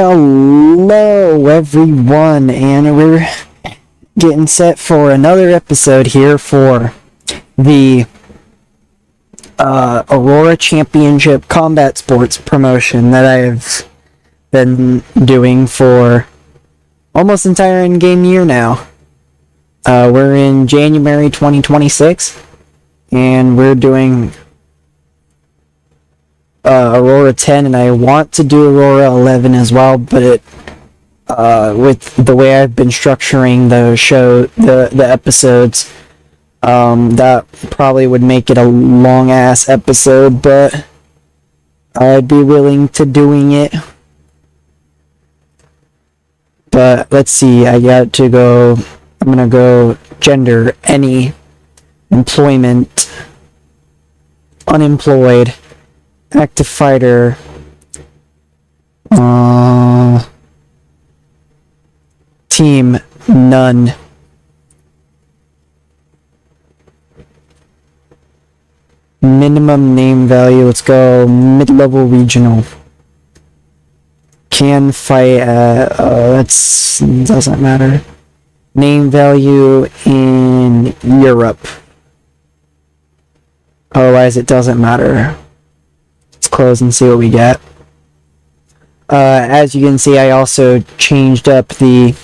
Hello everyone, and we're getting set for another episode here for the AURORA Championship Combat Sports promotion that I've been doing for almost entire in-game year now. We're in January 2026, and we're doing AURORA 10, and I want to do AURORA 11 as well, but with the way I've been structuring the episodes, that probably would make it a long-ass episode, but I'd be willing to doing it. But let's see, I'm gonna go gender, any, employment, unemployed, active fighter, team, none. Minimum name value, let's go mid-level regional. Can fight doesn't matter. Name value in Europe. Otherwise it doesn't matter. Let's close and see what we get. As you can see, I also changed up the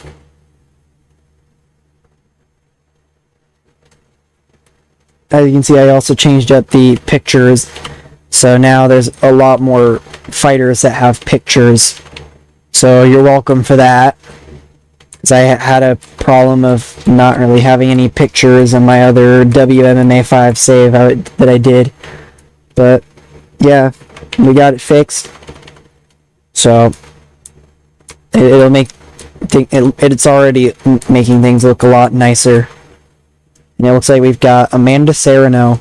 pictures, so now there's a lot more fighters that have pictures, so you're welcome for that, because I had a problem of not really having any pictures in my other WMMA 5 save that I did, but yeah, we got it fixed, so it's already making things look a lot nicer. And it looks like we've got Amanda Serrano,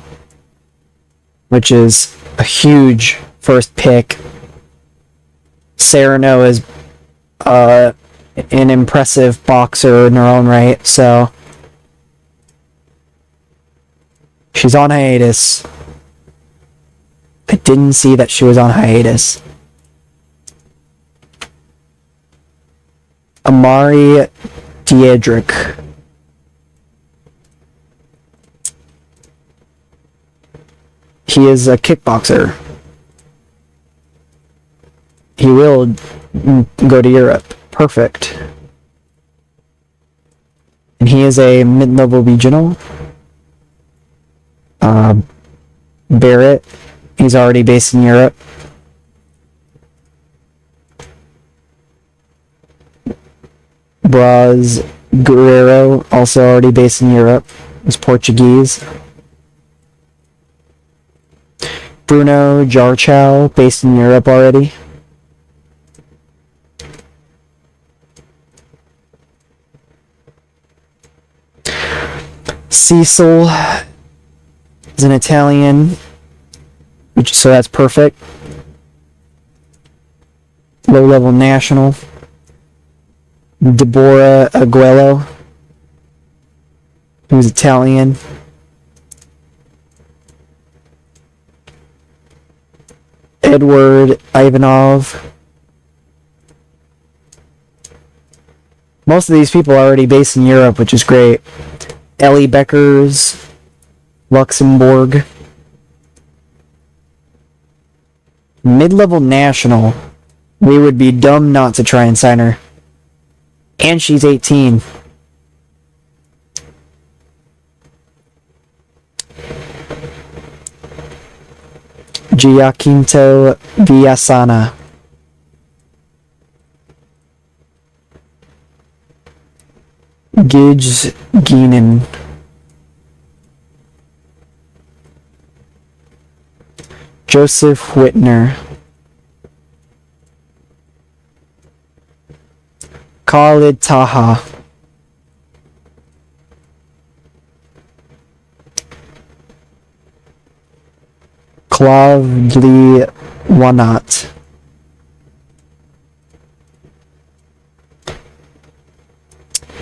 which is a huge first pick. Serrano is an impressive boxer in her own right, so she's on hiatus. I didn't see that she was on hiatus. Amari Diedrich. He is a kickboxer. He will go to Europe. Perfect. And he is a mid-level regional. Barrett. He's already based in Europe. Braz Guerrero, also already based in Europe. He's Portuguese. Bruno Jarchow, based in Europe already. Cecil is an Italian, so that's perfect. Low-level national. Deborah Aguelo, who's Italian. Edward Ivanov. Most of these people are already based in Europe, which is great. Ellie Beckers, Luxembourg. Mid-level national. We would be dumb not to try and sign her. And she's 18. Giacinto Villasana. Gidge Geenan. Joseph Whitner. Khalid Taha. Clavely Wanat.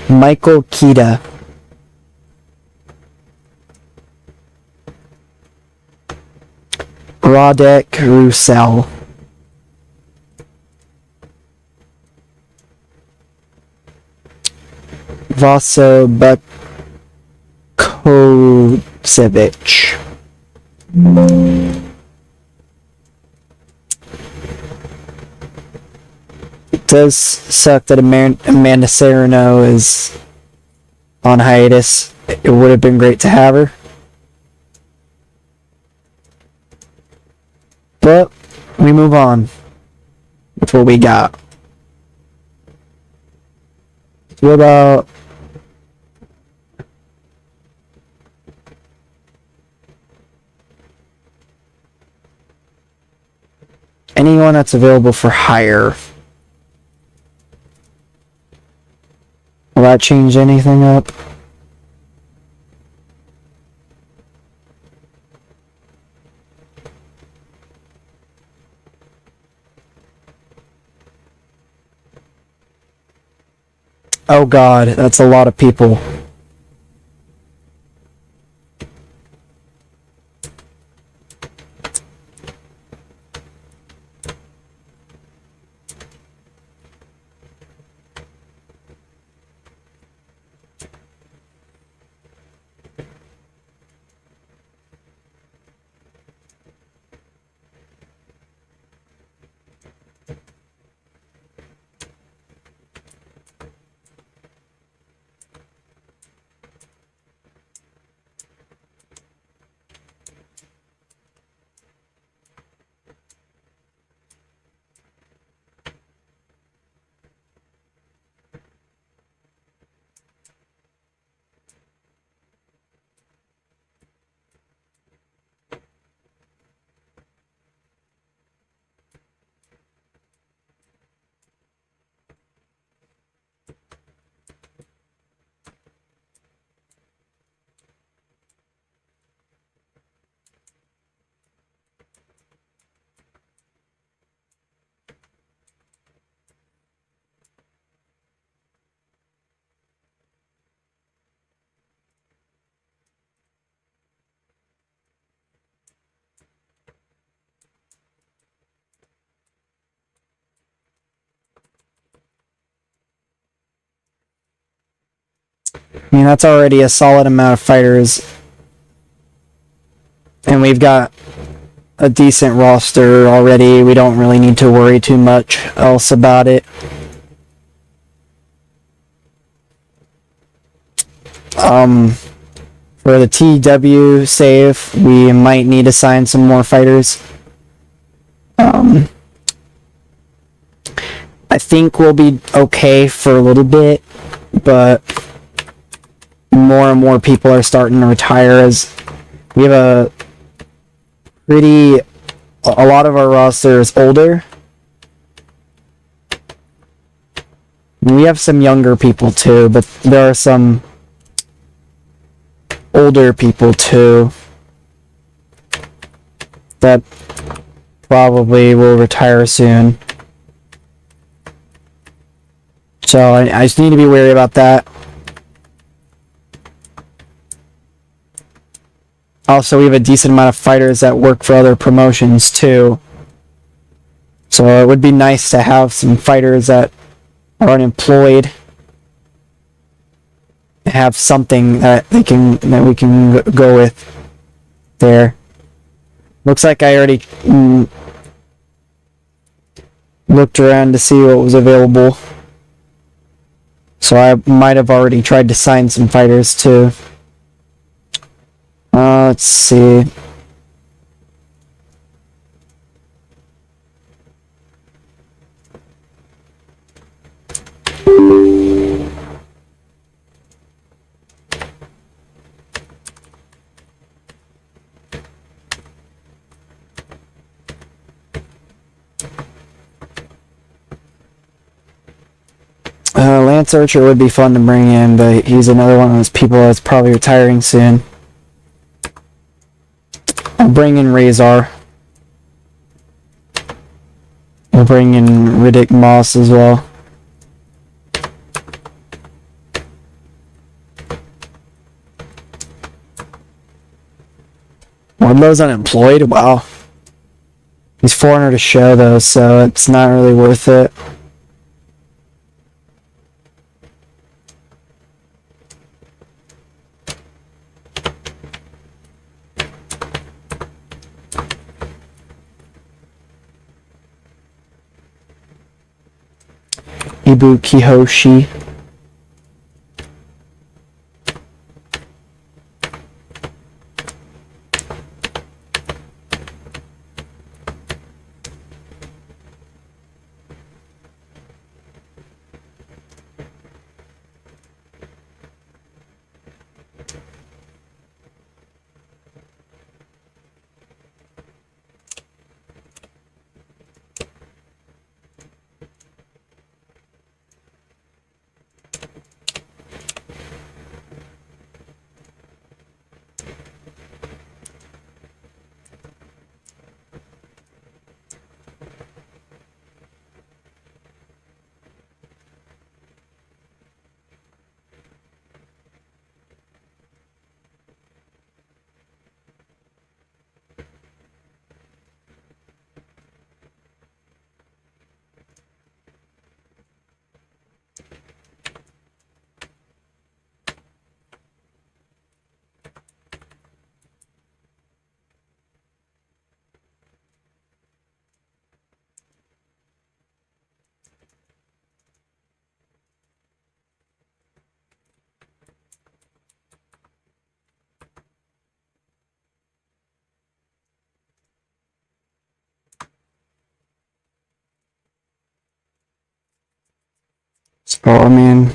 Michael Kita. Radek Roussel. Vaso Bakosevic. It does suck that Amanda Serrano is on hiatus. It would have been great to have her. But we move on with what we got. What about anyone that's available for hire? Will that change anything up? Oh god, that's a lot of people. I mean, that's already a solid amount of fighters. And we've got a decent roster already. We don't really need to worry too much else about it. For the TW save, we might need to sign some more fighters. I think we'll be okay for a little bit, but more and more people are starting to retire as we have a lot of our roster is older. We have some younger people too, but there are some older people too that probably will retire soon. So I just need to be wary about that. Also, we have a decent amount of fighters that work for other promotions too. So it would be nice to have some fighters that are unemployed and have something that we can go with there. Looks like I already looked around to see what was available. So I might have already tried to sign some fighters too. Let's see. Lance Archer would be fun to bring in, but he's another one of those people that's probably retiring soon. I'll bring in Razor. We'll bring in Riddick Moss as well. Wardlow's unemployed? Wow. He's 400 a show though, so it's not really worth it. Ibukihoshi. So, I mean,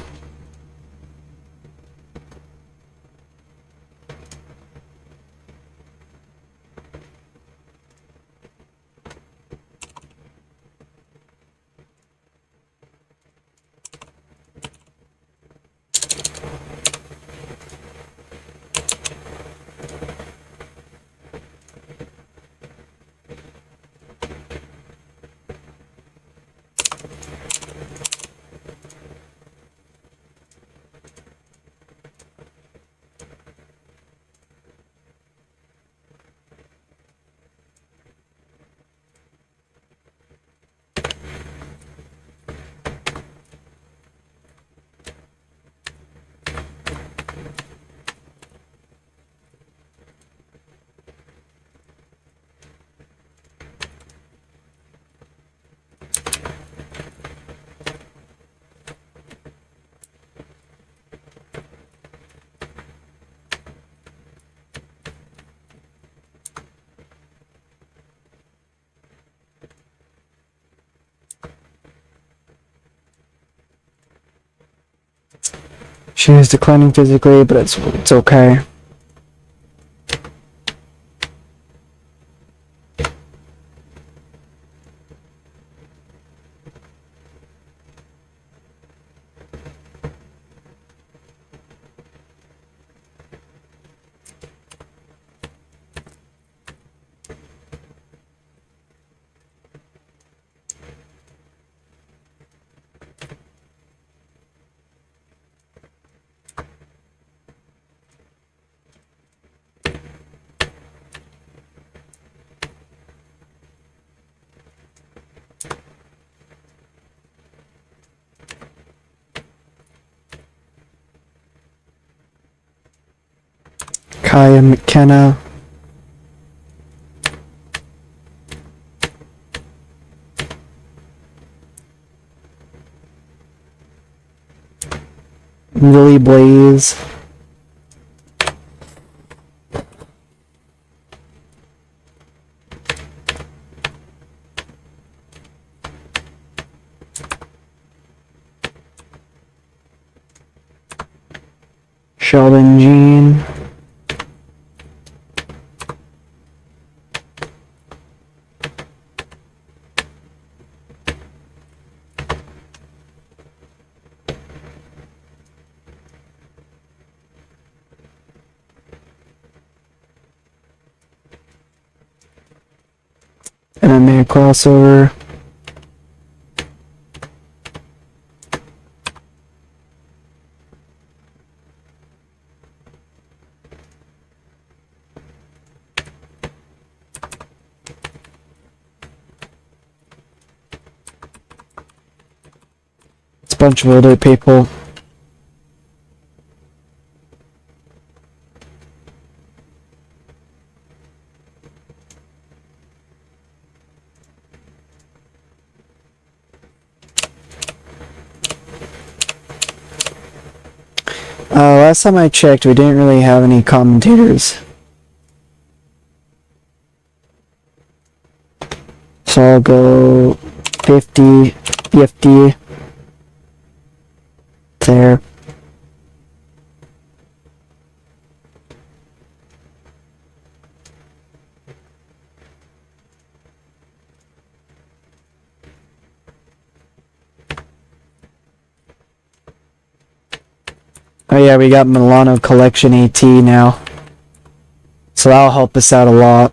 she is declining physically, but it's okay. Kaya McKenna. Lily Blaze. Sheldon Jean. MMA crossover. It's a bunch of older people. last time I checked, we didn't really have any commentators. So I'll go 50, 50 there. Oh yeah, we got Milano Collection AT now. So that'll help us out a lot.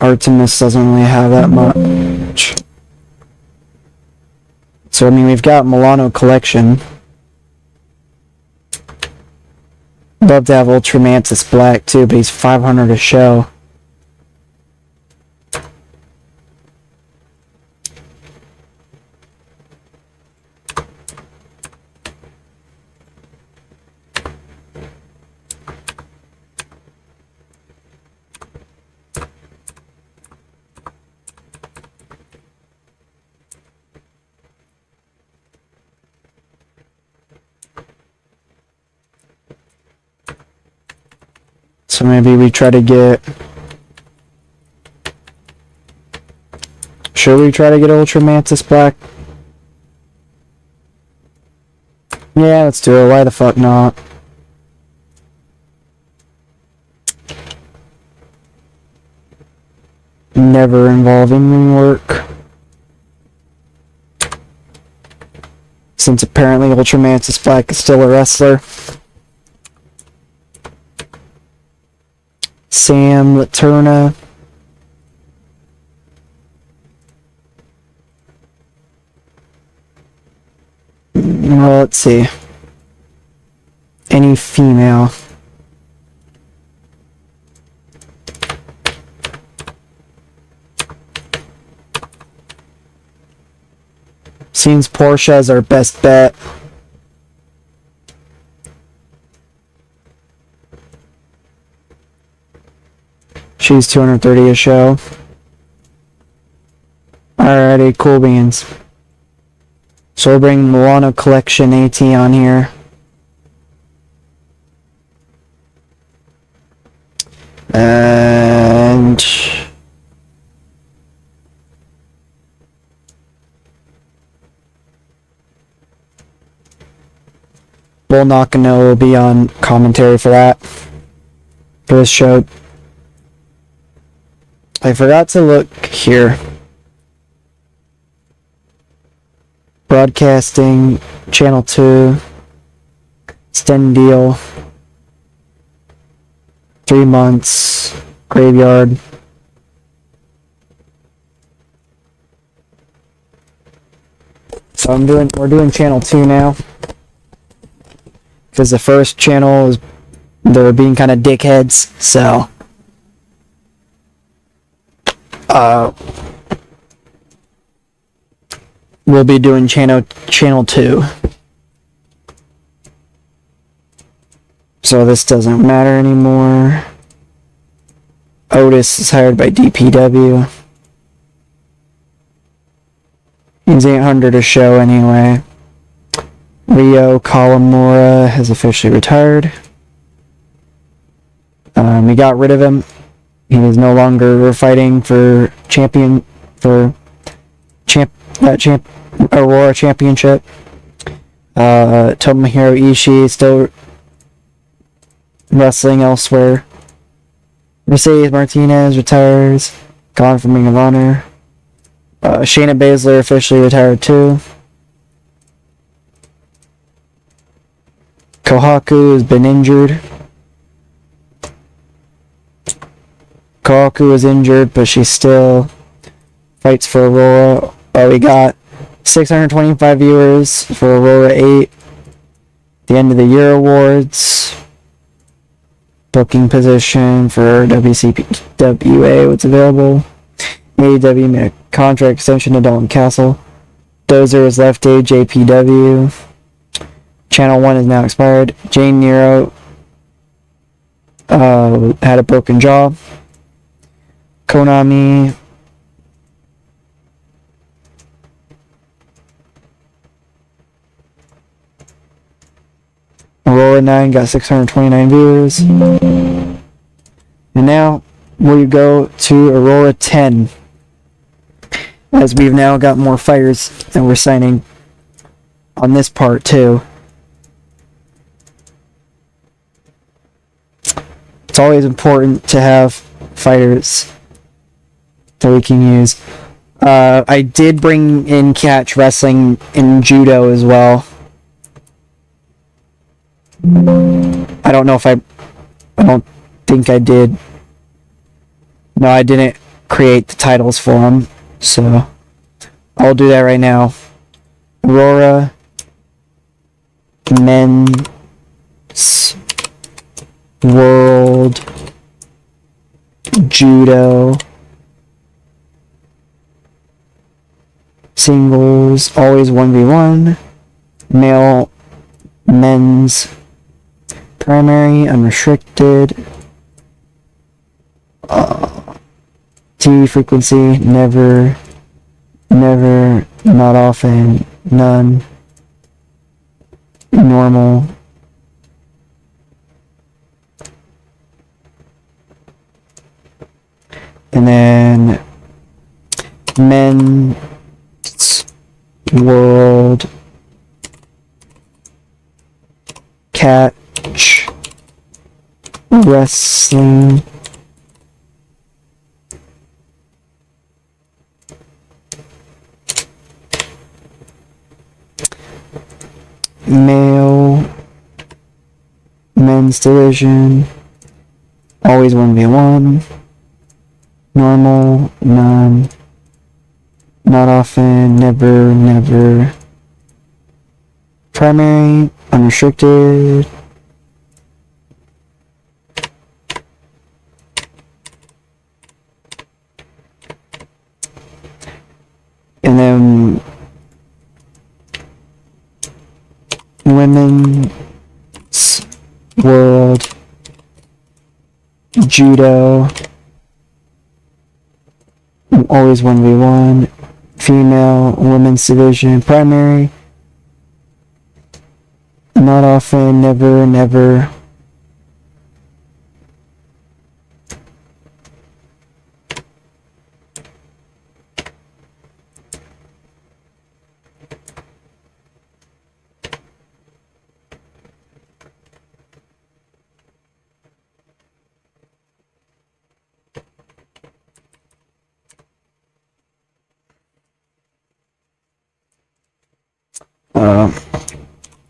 Artemis doesn't really have that much. So I mean, we've got Milano Collection. Love to have Ultramantis Black too, but he's 500 a show. So maybe we try to get... Should we try to get Ultramantis Black? Yeah, let's do it. Why the fuck not? Never involving rework. Since apparently Ultramantis Black is still a wrestler. Sam Laterna. Well, let's see. Any female. Seems Portia is our best bet. She's 230 a show. Alrighty, cool beans. So we'll bring Milano Collection AT on here. And... Bull Nakano will be on commentary for that. For this show. I forgot to look here. Broadcasting, Channel 2, extended deal, 3 months, graveyard. So we're doing Channel 2 now. Because the first channel is, they were being kind of dickheads, so. We'll be doing channel 2. So this doesn't matter anymore. Otis is hired by DPW. He's 800 a show anyway. Rio Kawamura has officially retired. We got rid of him. He was no longer fighting for Aurora Championship. Tomohiro Ishii is still wrestling elsewhere. Mercedes Martinez retires. Gone from Ring of Honor. Shayna Baszler officially retired too. Kohaku has been injured. Kohaku was injured, but she still fights for Aurora. We got 625 viewers for Aurora 8. The end of the year awards. Booking position for WCPWA, what's available. AEW made a contract extension to Dalton Castle. Dozer is left AJPW. Channel 1 is now expired. Jane Nero had a broken jaw. Konami Aurora 9 got 629 viewers. And now we go to Aurora 10. As we've now got more fighters that we're signing on this part too. It's always important to have fighters that we can use. I did bring in catch wrestling and judo as well. I don't know if I don't think I did. No, I didn't create the titles for them, so I'll do that right now. Aurora Men's World Judo Singles, always 1v1, male men's primary, unrestricted, TV frequency, never, not often, none, normal, and then men's world catch wrestling male men's division, always 1v1, normal, none, not often, never, primary, unrestricted, and then women's world judo, always 1v1, female women's division, primary, not often, never,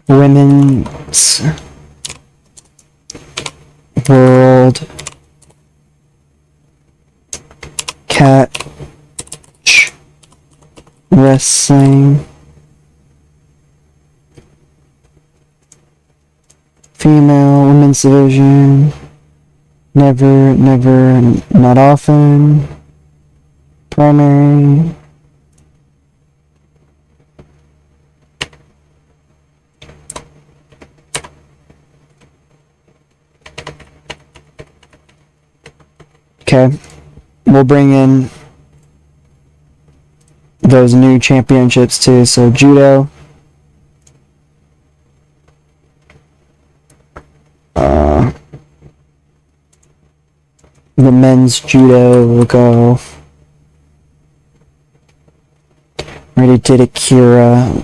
women's world catch wrestling female women's division, never, not often, primary, okay, we'll bring in those new championships too. So judo, the men's judo will go. Already did Akira.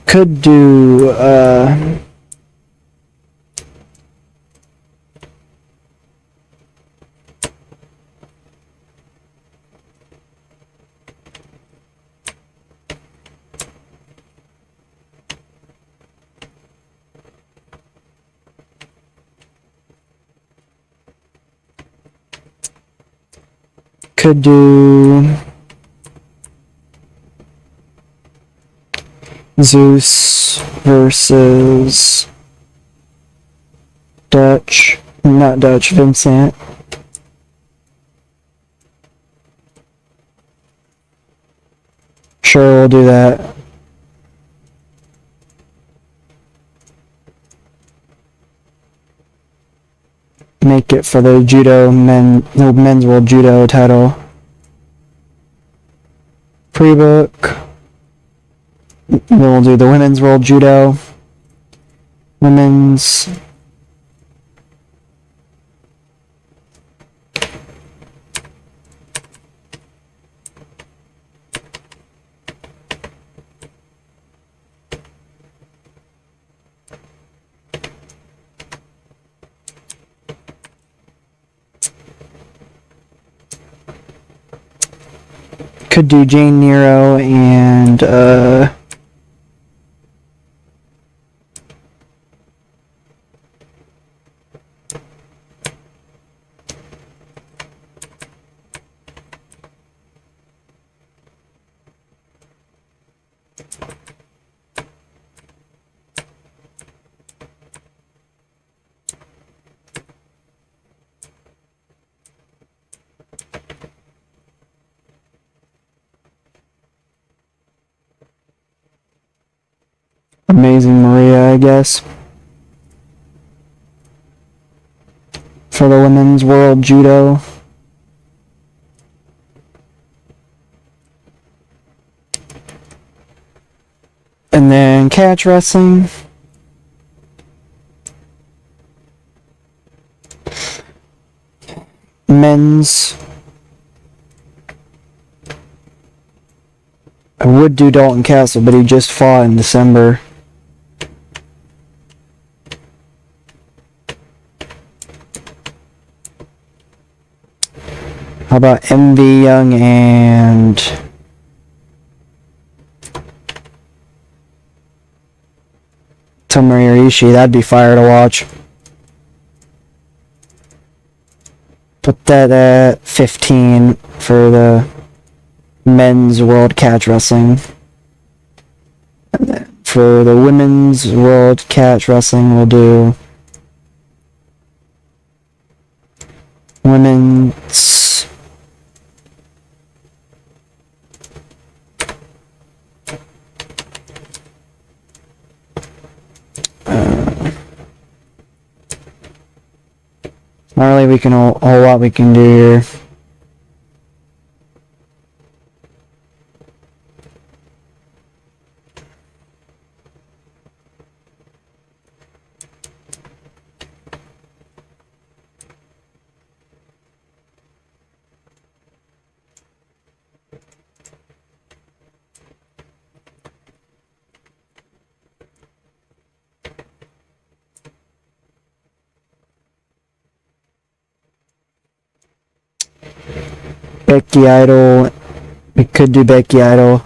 Could do Could do Zeus versus not Dutch, Vincent. Sure, we'll do that. Make it for the men's world judo title. Pre-book. Then we'll do the women's world judo. Women's. Could do Jane Nero and Amazing Maria, I guess. For the women's world judo. And then catch wrestling. Men's. I would do Dalton Castle, but he just fought in December. How about MV Young and Tomohiro Ishii? That'd be fire to watch. Put that at 15 for the men's world catch wrestling. And then for the women's world catch wrestling, we'll do women's. Not really we can a whole lot we can do here. Becky Idol. We could do Becky Idol.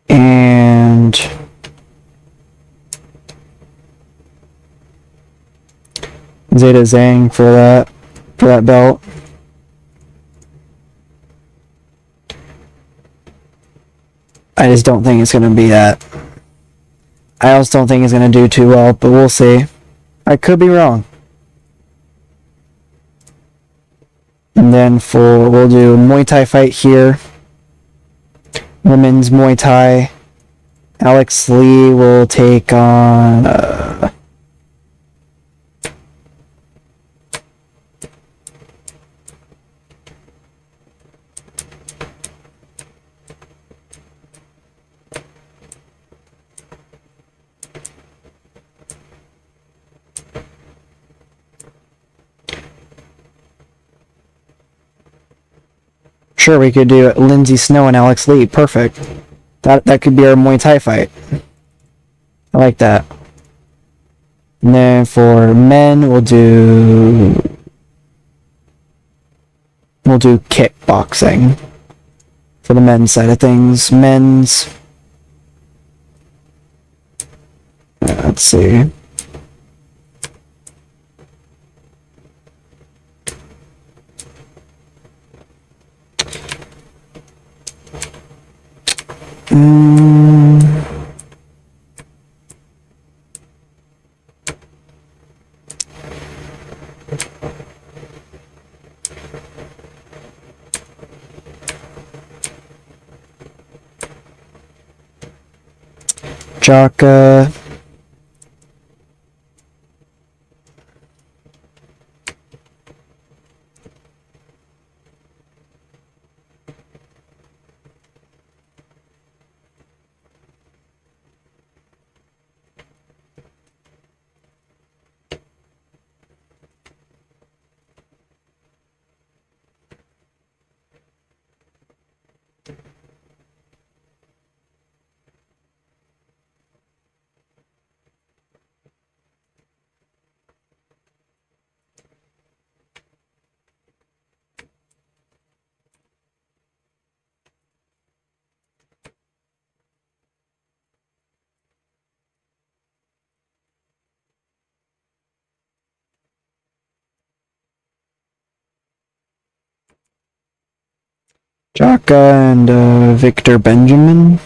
And Zeta Zhang for that belt. I just don't think it's going to be that. I also don't think it's going to do too well, but we'll see. I could be wrong. And then we'll do Muay Thai fight here. Women's Muay Thai. Alex Lee will take on sure, we could do Lindsay Snow and Alex Lee. Perfect. That could be our Muay Thai fight. I like that. And then for men, we'll do kickboxing for the men's side of things. Men's. Let's see. Jaka. Jaka and Victor Benjamin.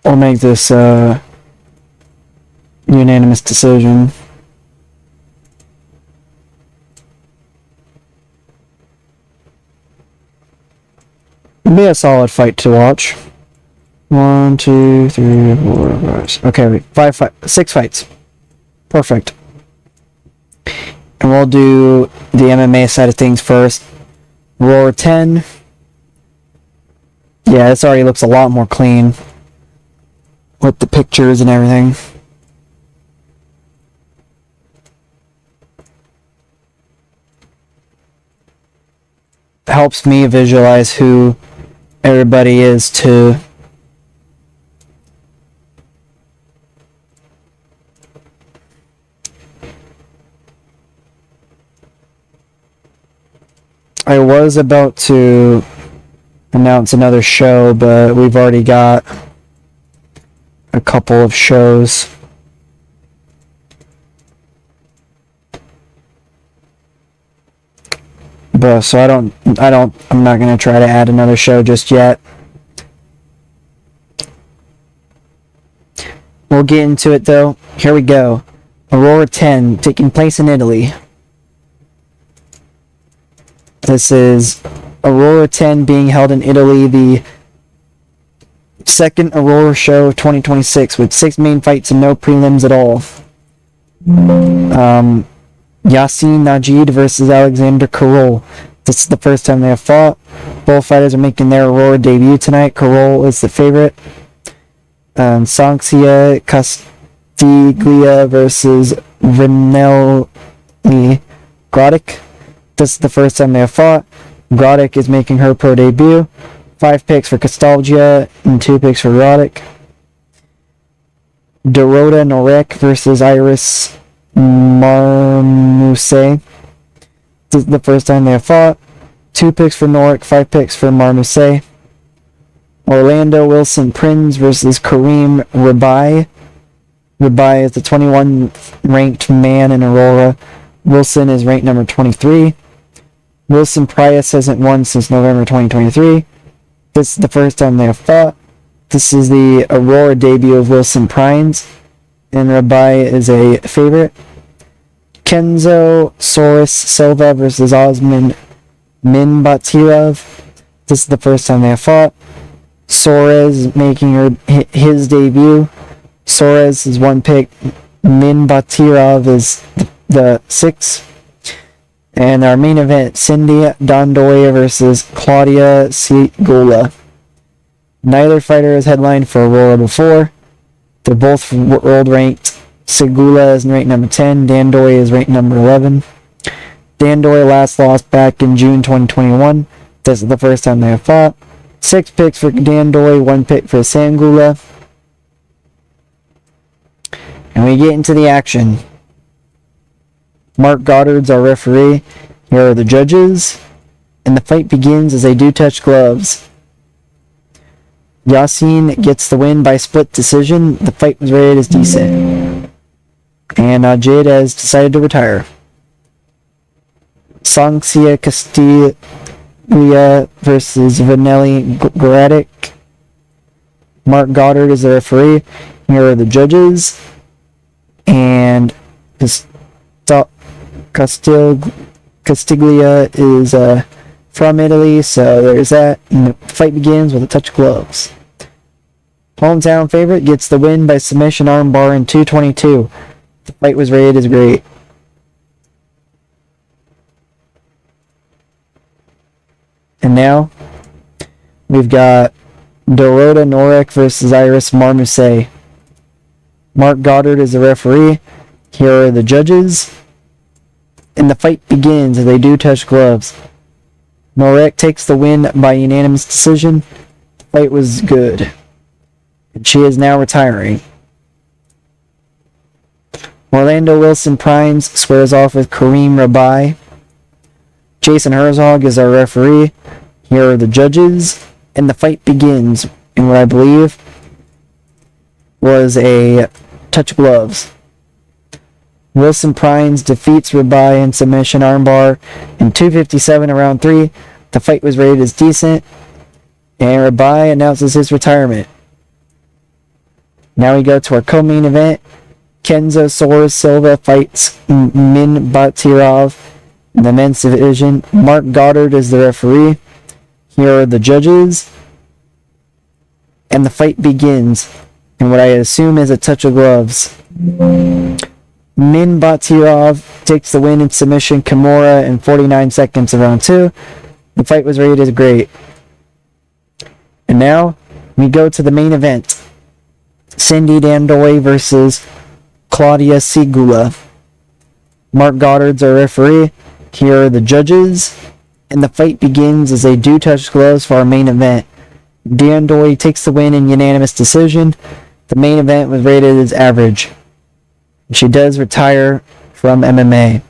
I'll make this unanimous decision. It'll be a solid fight to watch. 1, 2, 3, 4, 5. Okay, 6 fights. Perfect. And we'll do the MMA side of things first. AURORA 10. Yeah, this already looks a lot more clean with the pictures and everything. Helps me visualize who everybody is too. I was about to announce another show, but we've already got a couple of shows. But so I'm not gonna try to add another show just yet. We'll get into it though. Here we go. AURORA 10 taking place in Italy. This is AURORA 10 being held in Italy, the second AURORA show of 2026 with 6 main fights and no prelims at all. Yasin Najid versus Alexander Karol. This is the first time they have fought. Both fighters are making their AURORA debut tonight. Karol is the favorite. Sanxia Castiglia versus Vinelli Grodik. This is the first time they have fought. Grodik is making her pro debut. 5 picks for Castalgia and 2 picks for Grodik. Dorota Norek versus Iris Marmuse. This is the first time they have fought. 2 picks for Norek, 5 picks for Marmuse. Orlando Wilson Prinz versus Kareem Rabai. Rabai is the 21st ranked man in AURORA. Wilson is ranked number 23. Wilson Price hasn't won since November 2023. This is the first time they have fought. This is the AURORA debut of Wilson Price, and Rabai is a favorite. Kenzo Soros Silva versus Osman Minbatirov. This is the first time they have fought. Soros making his debut. Soros is 1 pick. Minbatirov is the 6th. And our main event, Cindy Dondoya versus Claudia Segula. Neither fighter has headlined for AURORA before. They're both world ranked. Segula is ranked number 10. Dondoya is ranked number 11. Dondoya last lost back in June 2021. This is the first time they have fought. 6 picks for Dondoya, 1 pick for Segula. And we get into the action. Mark Goddard's our referee. Here are the judges. And the fight begins as they do touch gloves. Yasin gets the win by split decision. The fight was rated as decent. And Najid has decided to retire. Sangsia Castilla versus Vanelli Gradic. Mark Goddard is the referee. Here are the judges. And Castiglia is from Italy, so there's that. And the fight begins with a touch of gloves. Hometown favorite gets the win by submission armbar in 2:22. The fight was rated as great. And now we've got Dorota Norek versus Iris Marmousset. Mark Goddard is the referee. Here are the judges. And the fight begins as they do touch gloves. Norek takes the win by unanimous decision. The fight was good. And she is now retiring. Orlando Wilson Primes squares off with Kareem Rabai. Jason Herzog is our referee. Here are the judges. And the fight begins in what I believe was a touch of gloves. Wilson Primes defeats Rabai in submission armbar in 2:57 around 3. The fight was rated as decent. And Rabai announces his retirement. Now we go to our co-main event. Kenzo Soares Silva fights Min Batirov in the men's division. Mark Goddard is the referee. Here are the judges. And the fight begins in what I assume is a touch of gloves. Min Batirov takes the win in submission Kimura in 49 seconds of round 2. The fight was rated as great. And now we go to the main event. Cindy Dandoy versus Claudia Sigula. Mark Goddard's our referee. Here are the judges. And the fight begins as they do touch gloves for our main event. Dandoy takes the win in unanimous decision. The main event was rated as average. She does retire from MMA.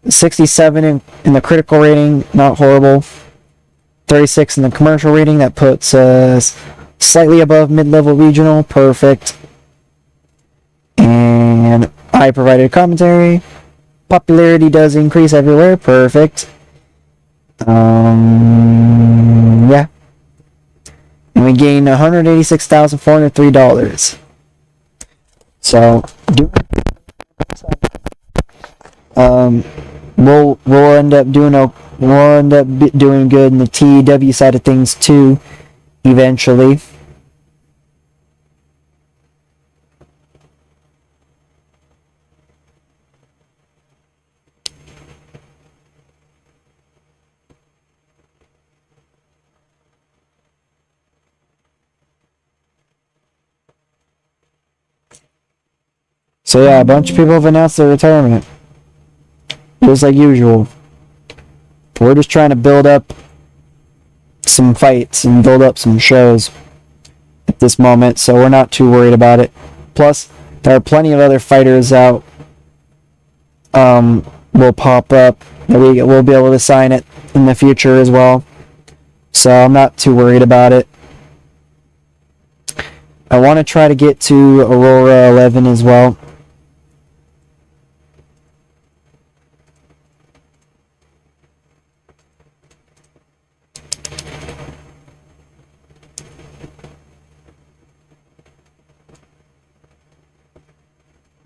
67 in the critical rating, not horrible. 36 in the commercial rating, that puts us slightly above mid-level regional, perfect. And I provided commentary. Popularity does increase everywhere, perfect. Yeah. And we gain $186,403. So, we'll end up doing good in the TEW side of things too, eventually. So yeah, a bunch of people have announced their retirement. Just like usual. We're just trying to build up some fights and build up some shows at this moment, so we're not too worried about it. Plus, there are plenty of other fighters out will pop up that we'll be able to sign it in the future as well. So I'm not too worried about it. I want to try to get to Aurora 11 as well.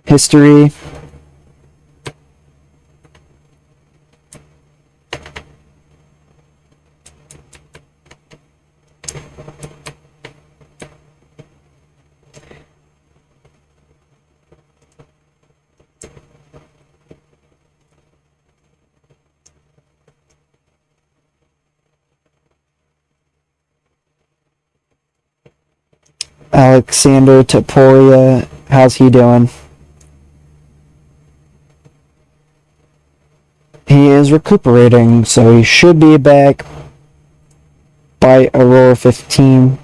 History. Alexander Topuria, how's he doing? He is recuperating, so he should be back by Aurora 15.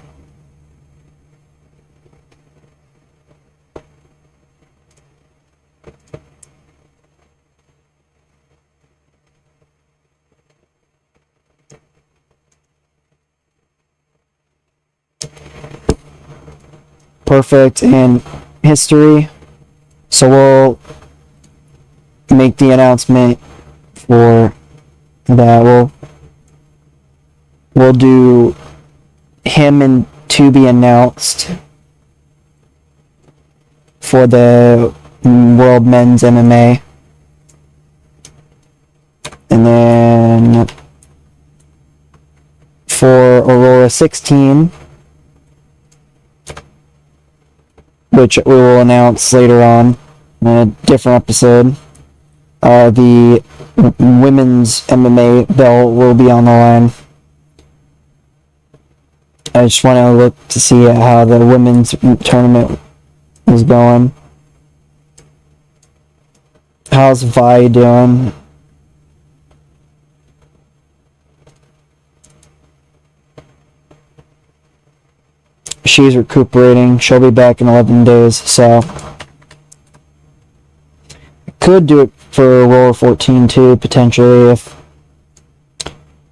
Perfect in history. So we'll make the announcement for that. We'll do him and to be announced for the World Men's MMA. And then for AURORA 16, which we will announce later on in a different episode, the women's MMA belt will be on the line. I just want to look to see how the women's tournament is going. How's Vi doing? She's recuperating. She'll be back in 11 days, so could do it for AURORA 14 too, potentially, if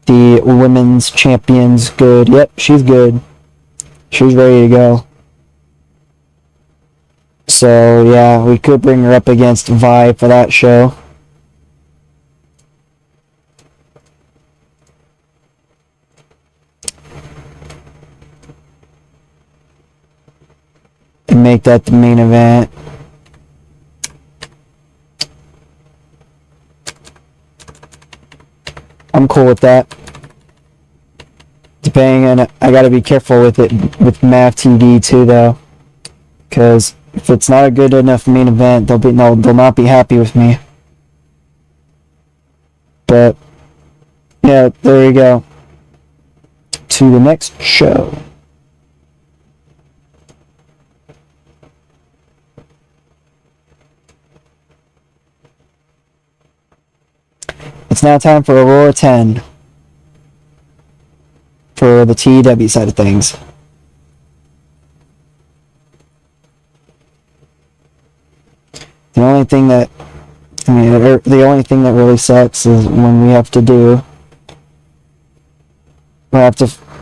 the women's champion's good. Yep, she's good. She's ready to go. So, yeah, we could bring her up against Vi for that show. And make that the main event. I'm cool with that. Depending on, I gotta be careful with it with MAV TV too, though, because if it's not a good enough main event, they'll not be happy with me. But yeah, there you go. To the next show. It's now time for AURORA 10 for the TEW side of things. The only thing that really sucks is when we have to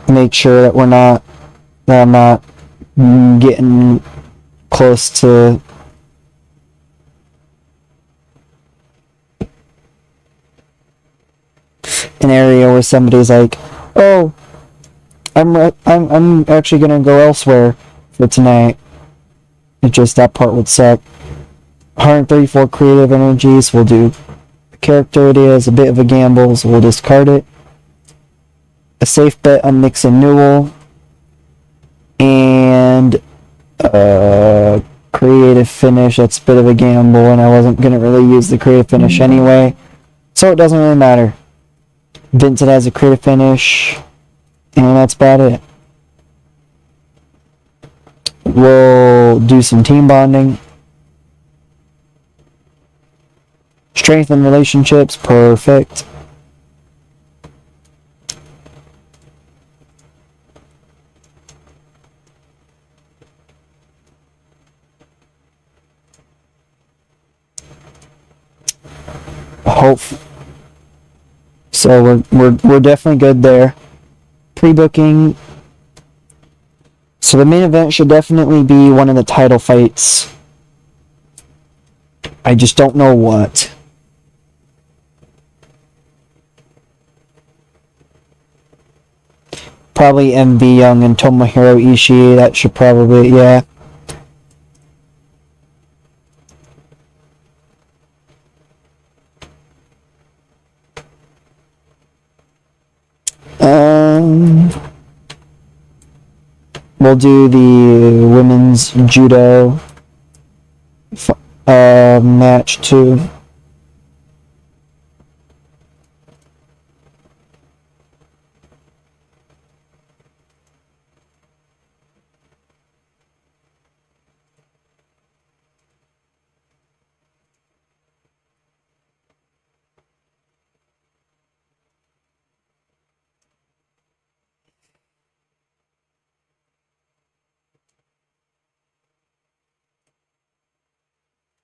make sure that I'm not getting close to an area where somebody's like, "Oh, I'm actually gonna go elsewhere for tonight." It just, that part would suck. 134 creative energies. We'll do a character. It is a bit of a gamble, so we'll discard it. A safe bet on Mix and Newell, and creative finish. That's a bit of a gamble, and I wasn't gonna really use the creative finish anyway, so it doesn't really matter. Vincent has a creative finish, and that's about it. We'll do some team bonding. Strengthen relationships, perfect. Hope. So we're definitely good there. Pre-booking. So the main event should definitely be one of the title fights. I just don't know what. Probably MV Young and Tomohiro Ishii. That should probably, yeah. We'll do the women's judo match too.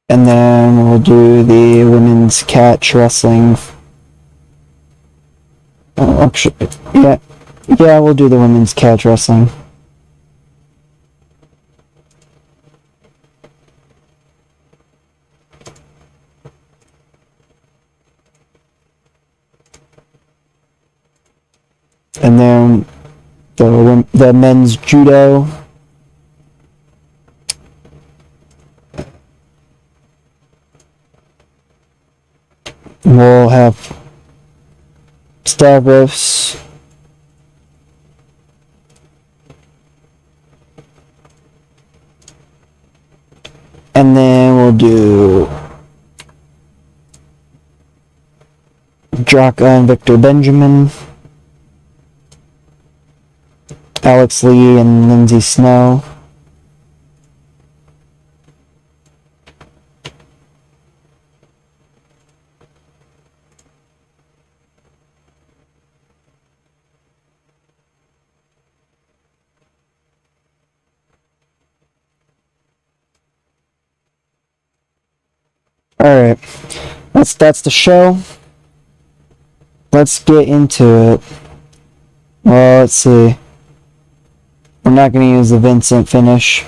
And then we'll do the women's catch wrestling. Yeah, we'll do the women's catch wrestling. And then the men's judo. We'll have Stavros. And then we'll do Jaka and Victor Benjamin, Alex Lee and Lindsay Snow. Alright, that's the show. Let's get into it. Well, let's see. We're not going to use the Vincent finish.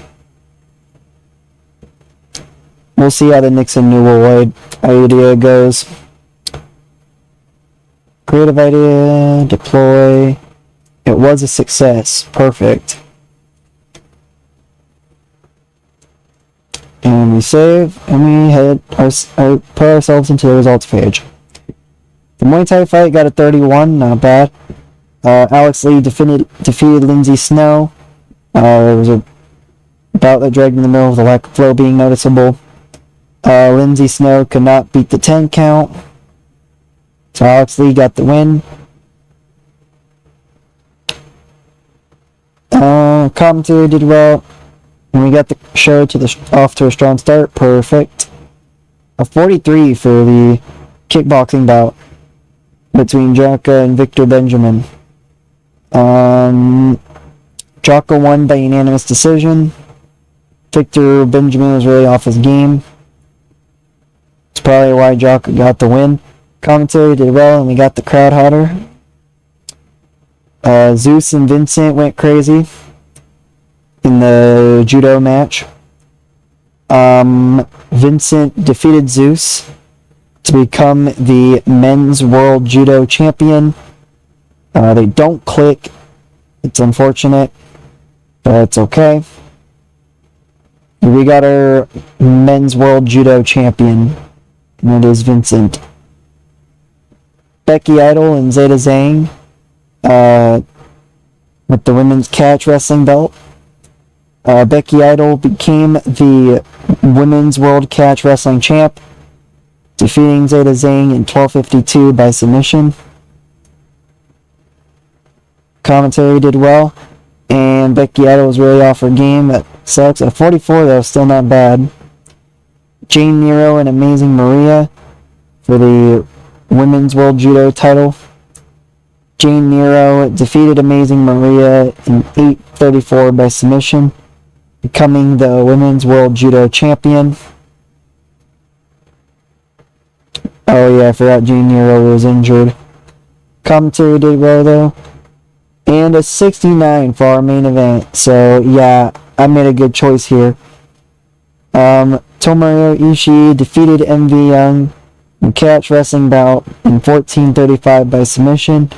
We'll see how the Nixon Newell idea goes. Creative idea, deploy. It was a success. Perfect. And we save, and we put ourselves into the results page. The Muay Thai fight got a 31, not bad. Alex Lee defeated Lindsay Snow. There was a bout that dragged in the middle with the lack of flow being noticeable. Lindsay Snow could not beat the 10 count. So Alex Lee got the win. Commentary did well. And we got the show off to a strong start. Perfect. A 43 for the kickboxing bout between Jaka and Victor Benjamin. Jaka won by unanimous decision. Victor Benjamin was really off his game. It's probably why Jaka got the win. Commentary did well, and we got the crowd hotter. Zeus and Vincent went crazy in the judo match. Vincent defeated Zeus to become the men's world judo champion. They don't click. It's unfortunate, but it's okay. We got our men's world judo champion, and it is Vincent. Becky Idol and Zeta Zhang with the women's catch wrestling belt. Becky Idol became the women's world catch wrestling champ, defeating Zeta Zhang in 12:52 by submission. Commentary did well, and Becky Idol was really off her game. That sucks. At 44, though, still not bad. Jane Nero and Amazing Maria for the women's world judo title. Jane Nero defeated Amazing Maria in 8:34 by submission, becoming the women's world judo champion. Oh yeah, I forgot Jane Nero was injured. Commentary did well though. And a 69 for our main event. So yeah, I made a good choice here. Tomohiro Ishii defeated MV Young in catch wrestling bout in 14:35 by submission.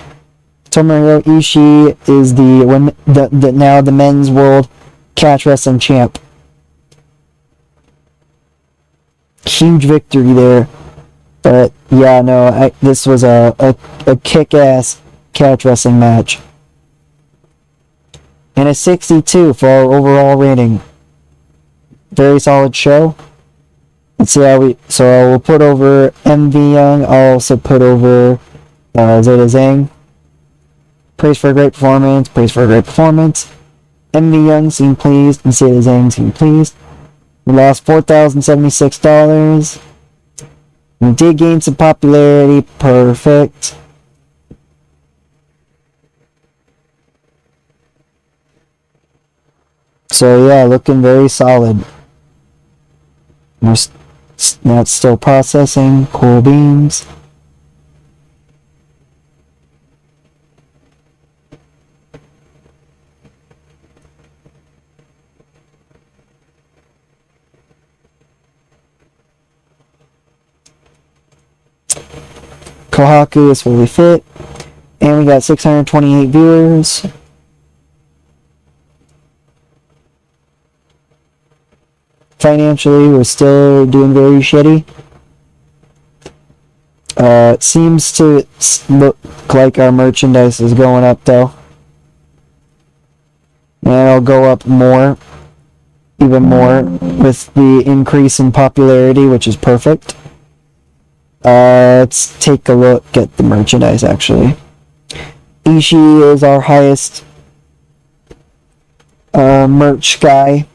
Tomohiro Ishii is now the men's world catch wrestling champ. Huge victory there. But yeah, no, this was a kick-ass catch wrestling match. And a 62 for our overall rating. Very solid show. Let's see how so I will put over MV Young. I'll also put over Zeta Zhang. Praise for a great performance. Praise for a great performance. MV Young seemed pleased, and Zeta Zhang seemed pleased. We lost $4,076. We did gain some popularity. Perfect. So yeah, looking very solid. That's still processing. Cool beans. Kohaku is fully fit. And we got 628 viewers. Financially, we're still doing very shitty. It seems to look like our merchandise is going up, though. And it'll go up more, even more, with the increase in popularity, which is perfect. Let's take a look at the merchandise, actually. Ishii is our highest merch guy.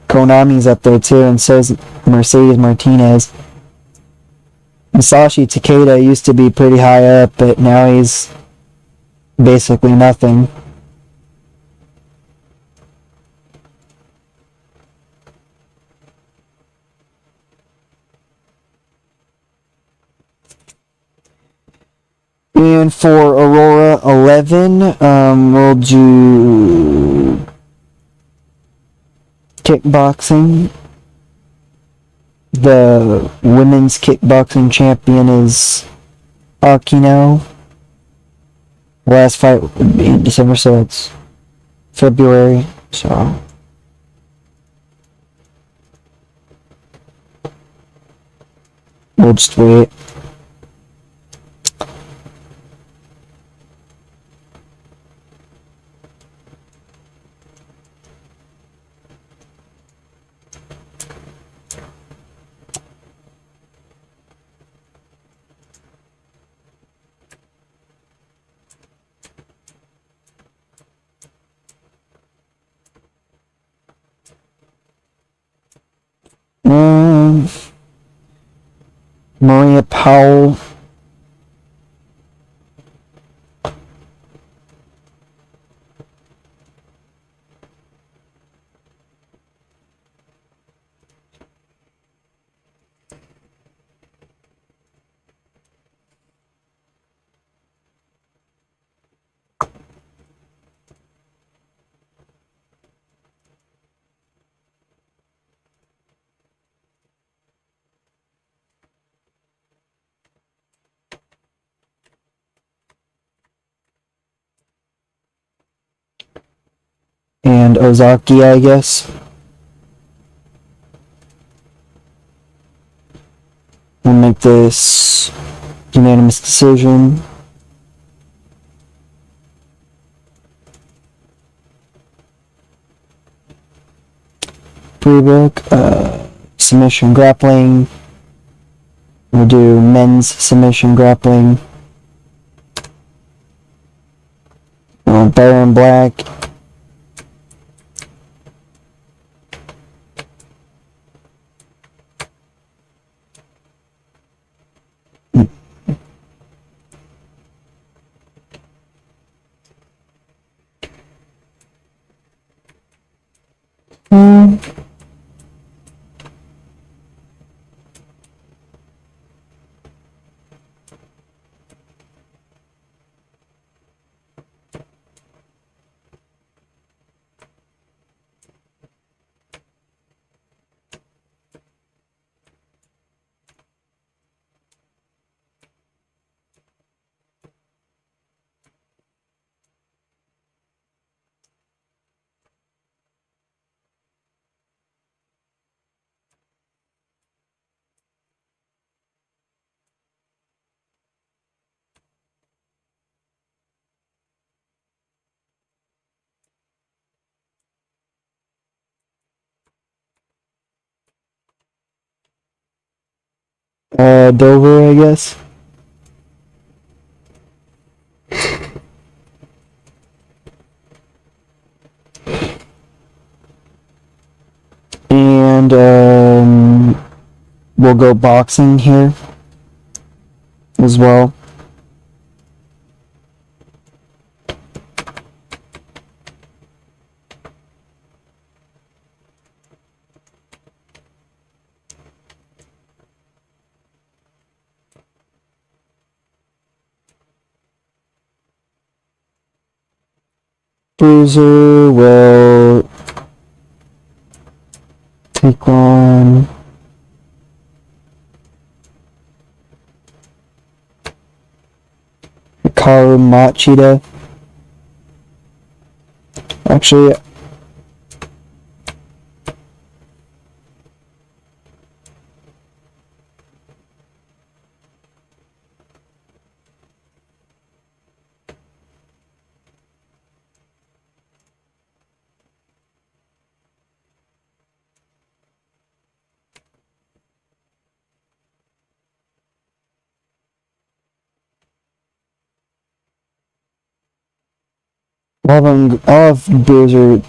Konami's up there too, and so is Mercedes Martinez. Masashi Takeda used to be pretty high up, but now he's basically nothing. And for Aurora 11, we'll do kickboxing. The women's kickboxing champion is Akino. Last fight would be in December, so it's February, so... we'll just wait. Maria Powell. And Ozaki, I guess. We'll make this unanimous decision. Pre-book, submission grappling. We'll do men's submission grappling. Baron Black. Dover, I guess. And we'll go boxing here as well. Bruiser will Take on Hikaru Machida. Actually, I'll have Bruiser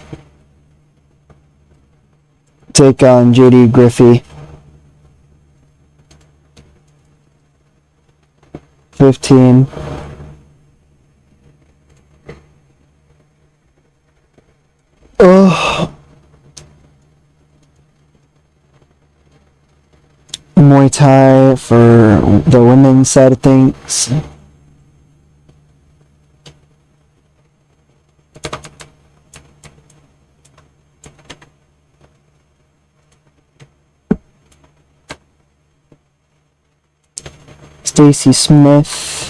take on JD Griffey. 15. Oh. Muay Thai for the women's side of things. Stacy Smith.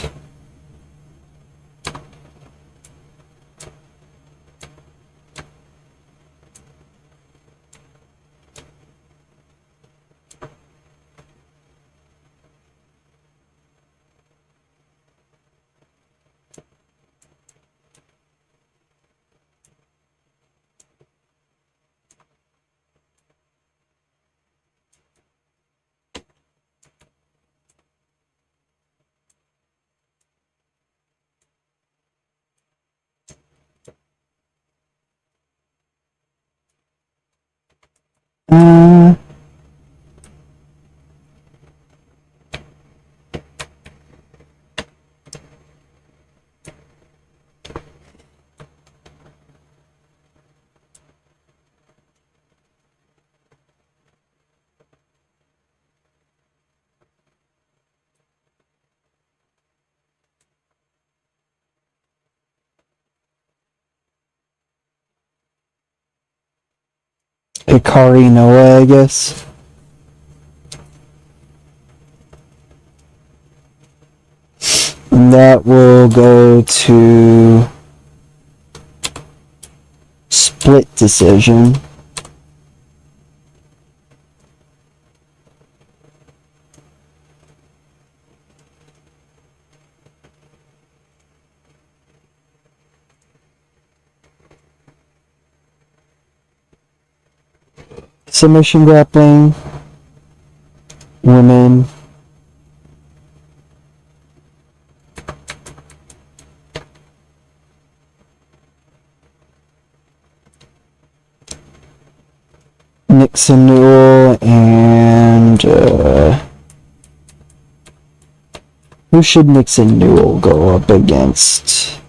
Hikari Noah, I guess. And that will go to split decision. Submission grappling. Women. Nixon Newell and who should Nixon Newell go up against?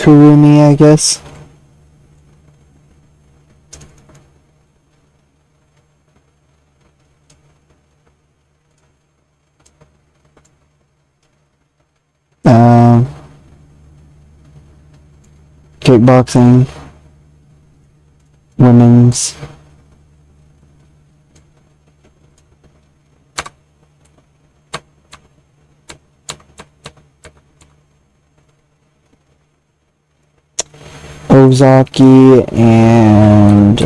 Kurumi, I guess. Kickboxing. Women's. Ozaki and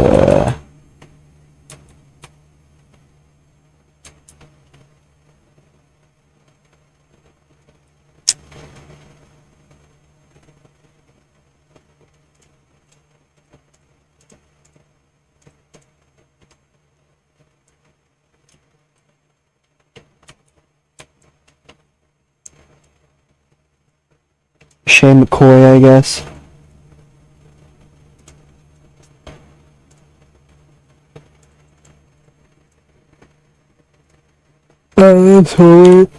Shay McCoy, I guess. That's hard.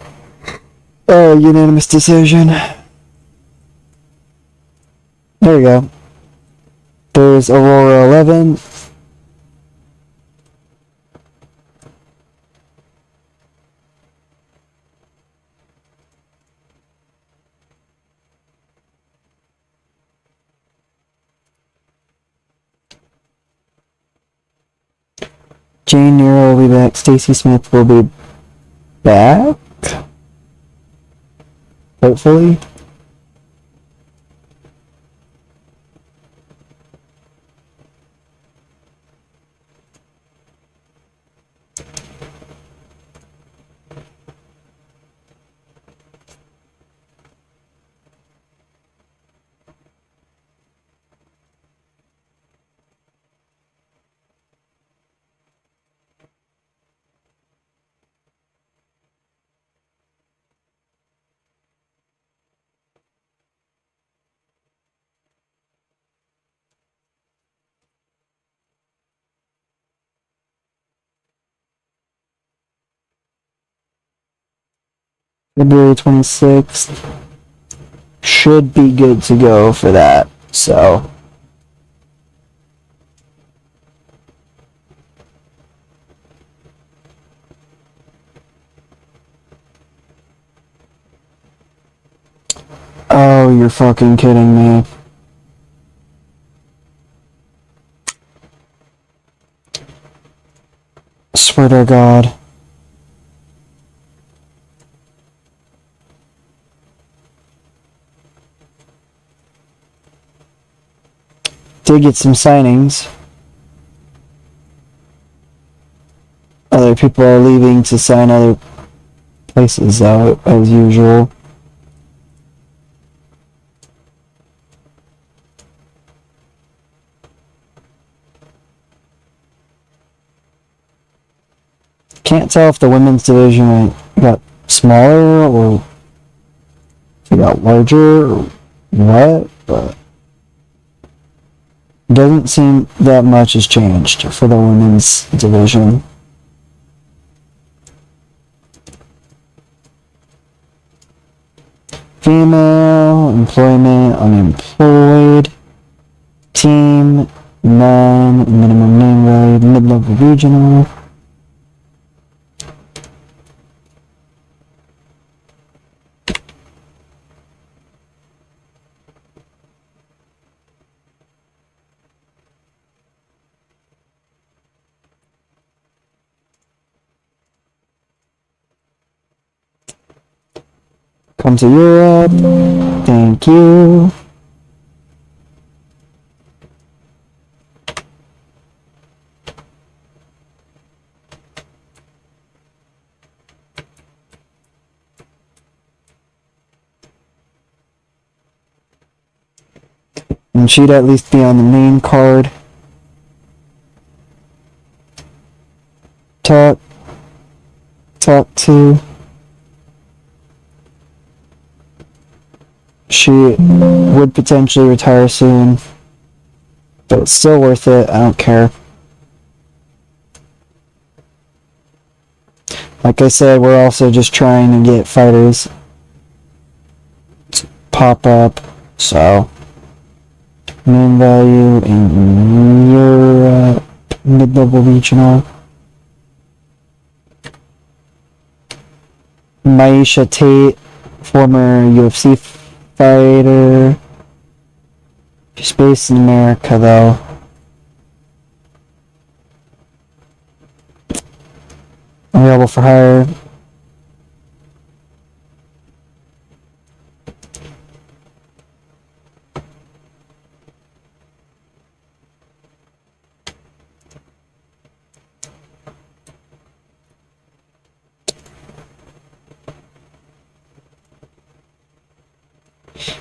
Unanimous decision. There we go. There's Aurora 11. Jane Nero will be back. Stacy Smith will be back. Hopefully. February 26th. Should be good to go for that. So. Oh, you're fucking kidding me. Swear to God. Did get some signings. Other people are leaving to sign other places out, as usual. Can't tell if the women's division got smaller or if it got larger or what, but doesn't seem that much has changed for the women's division. Female, employment, unemployed, team, none, minimum name value, mid-level regional. Come to Europe. Thank you. And she'd at least be on the main card. Talk to. She would potentially retire soon, but it's still worth it. I don't care. Like I said, we're also just trying to get fighters to pop up, so main value in Europe, mid-level regional. Maisha Tate, former UFC fighter. She's based in America, though. Available for hire.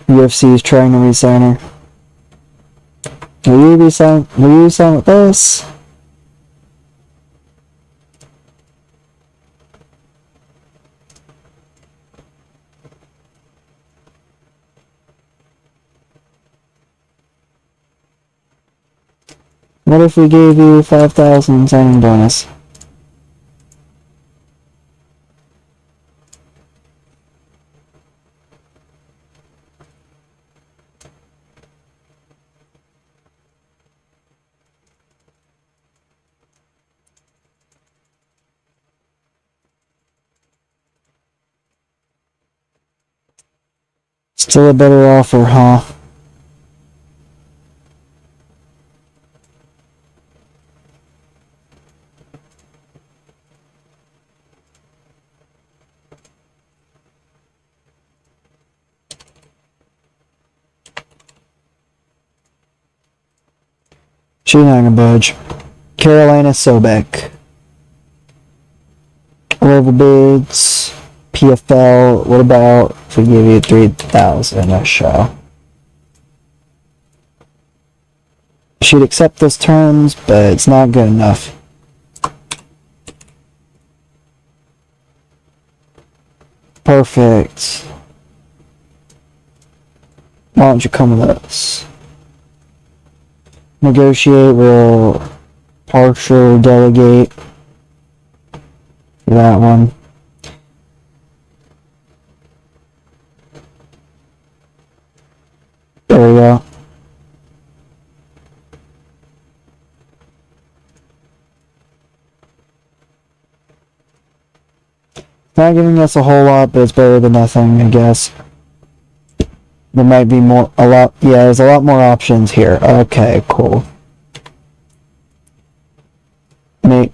UFC is trying to re-sign her. Will you sign with this? What if we gave you 5,000 signing bonus? Still a better offer, huh? She's not gonna budge. Carolina Sobek. Level bids. PFL. What about if we give you 3,000 a show? She'd accept those terms, but it's not good enough. Perfect. Why don't you come with us? Negotiate, we'll partial delegate for that one. There we go. Not giving us a whole lot, but it's better than nothing, I guess. There might be more, yeah, there's a lot more options here. Okay, cool. Mate.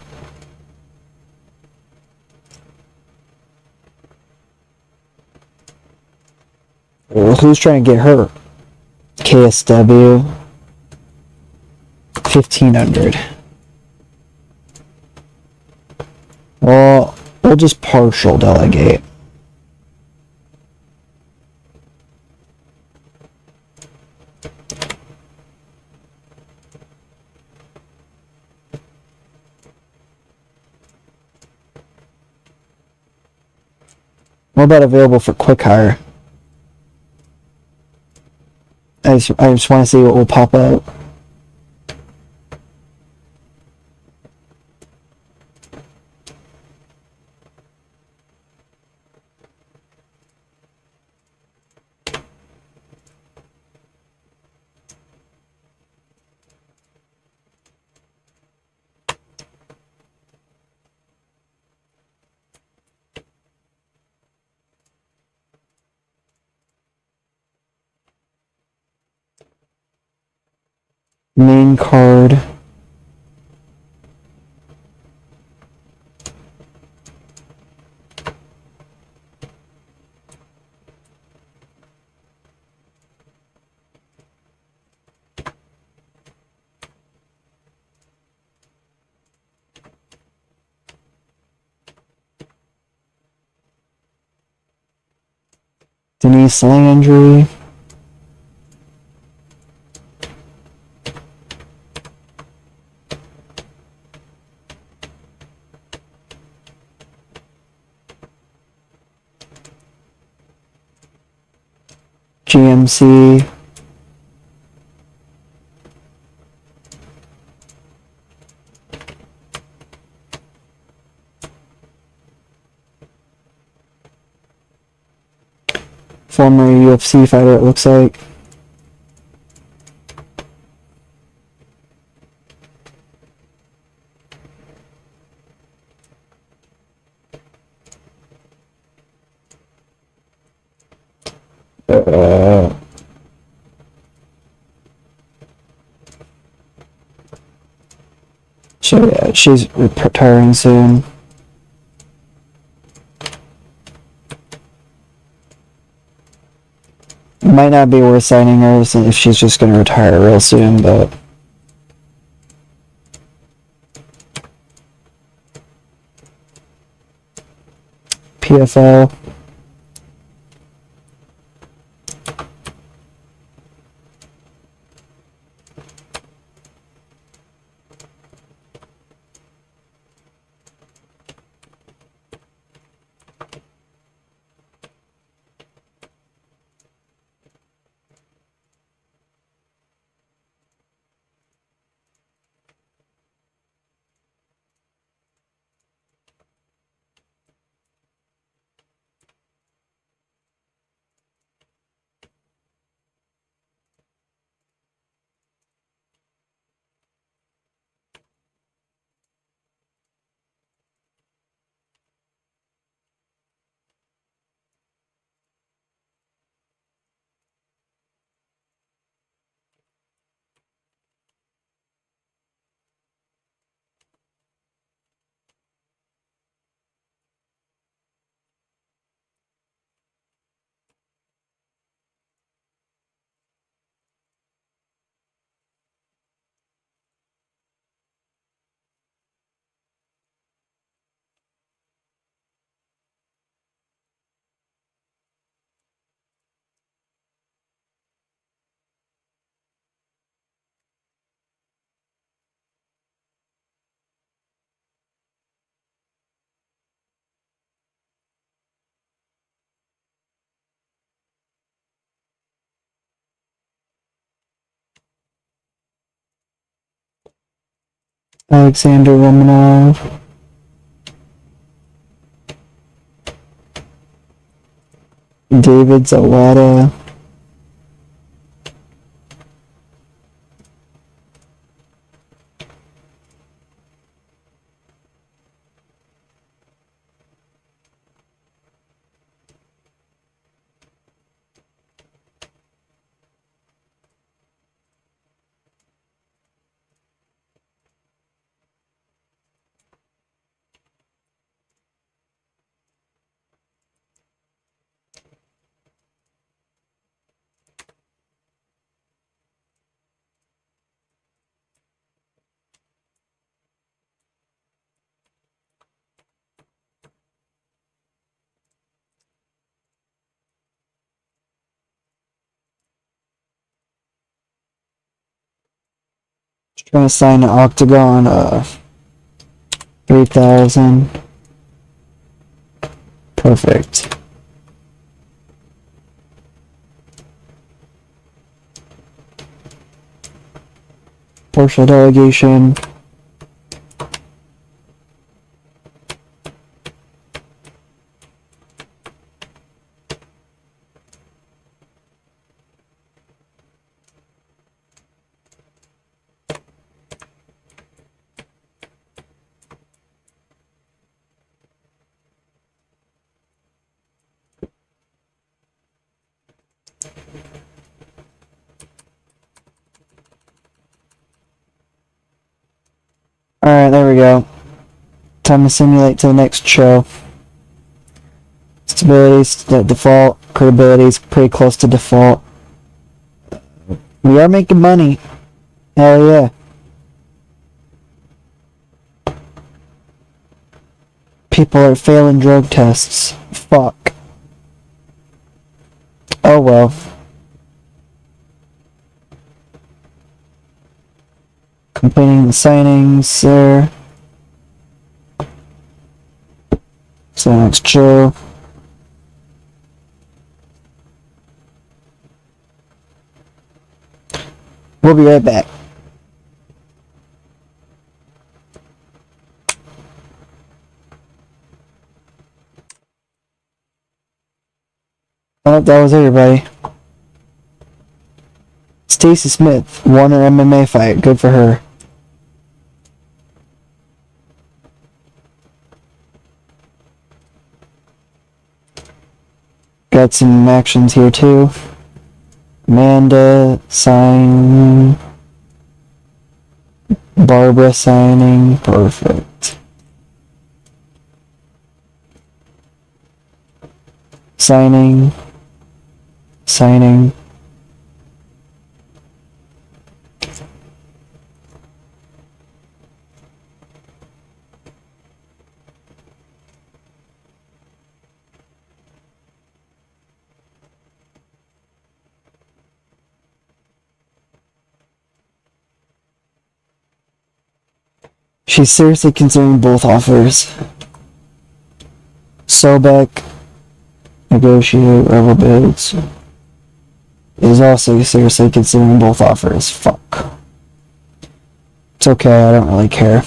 Well, who's trying to get her? KSW. 1,500. Well, we'll just partial delegate. What about available for quick hire? I just want to see what will pop up. Main card. Denise Landry. GMC. Former UFC fighter, it looks like. So yeah, she's retiring soon. It might not be worth signing her if she's just going to retire real soon, but... PFL. Alexander Romanov. David Zawada. Just trying to sign an Octagon 3000. Perfect. Partial delegation. Alright, there we go. Time to simulate to the next show. Stability's at default. Credibility's pretty close to default. We are making money. Hell yeah. People are failing drug tests. Fuck. Oh well. Completing the signings there. So next show. We'll be right back. Oh, that was everybody. Stacy Smith won her MMA fight. Good for her. Got some actions here too. Amanda signing. Barbara signing. Perfect. Signing. Signing. She's seriously considering both offers. Sobek, negotiate, rebel bids. Is also seriously considering both offers. Fuck. It's okay, I don't really care.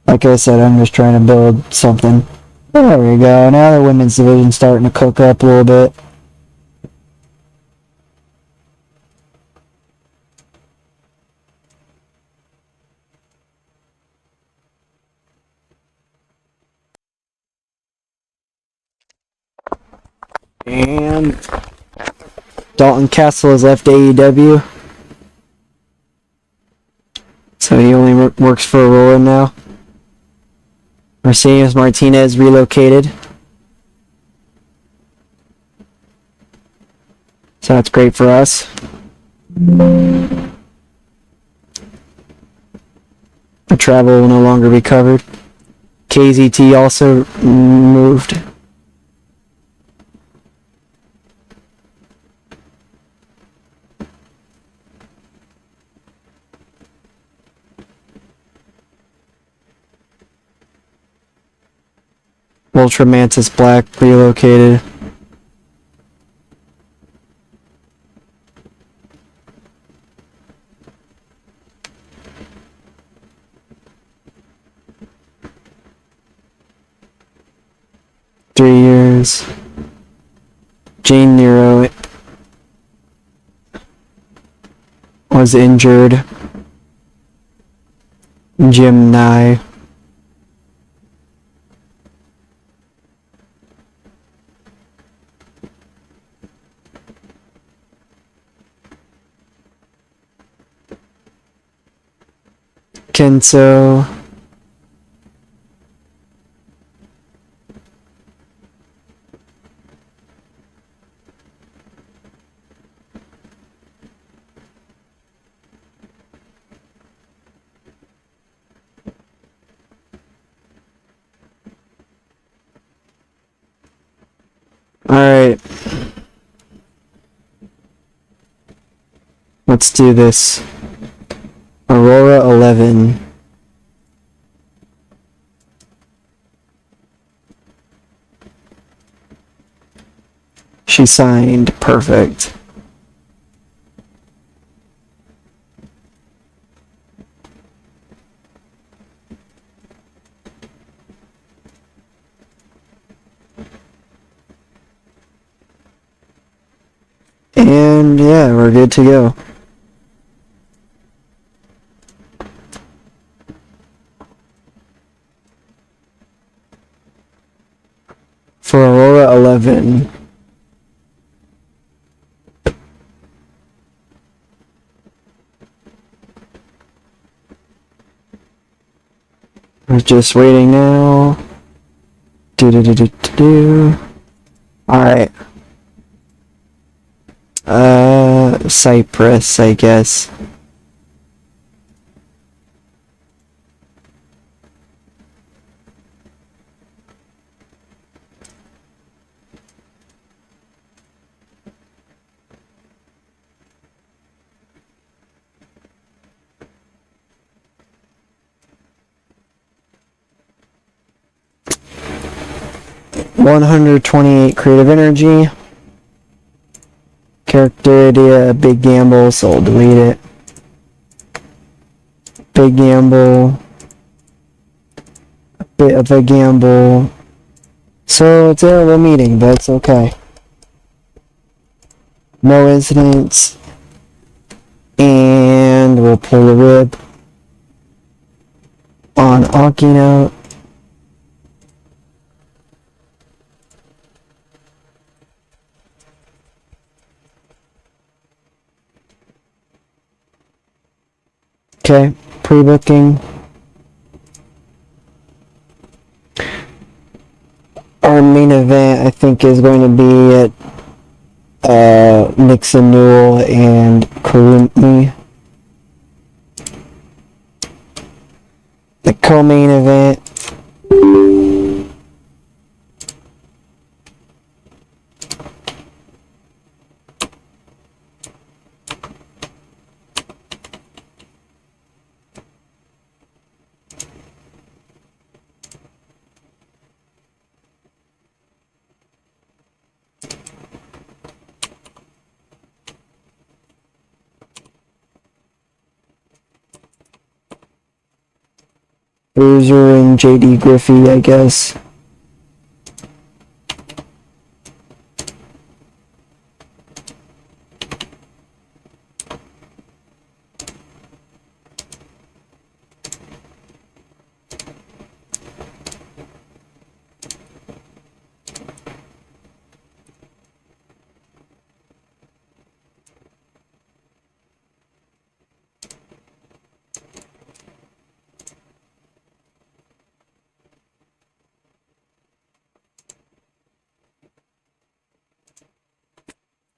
Like I said, I'm just trying to build something. There we go. Now the women's division's starting to cook up a little bit. And Dalton Castle has left AEW. So he only works for Aurora now. Mercedes Martinez relocated. So that's great for us. The travel will no longer be covered. KZT also moved. Ultra Mantis Black relocated. 3 years. Jane Nero was injured. Jim Nye. Kenzo. Alright. Let's do this. Aurora 11. She signed. Perfect. And yeah, we're good to go. For Aurora 11. We're just waiting now. Alright. Cypress, I guess. $128 creative energy. Character idea, big gamble, so I'll delete it. Big gamble. A bit of a gamble. So it's a little meeting, but it's okay. No incidents. And we'll pull the rib on Akino. Okay, pre-booking. Our main event, I think, is going to be at Nixon Newell and Karumi. The co-main event. Bruiser and JD Griffey, I guess.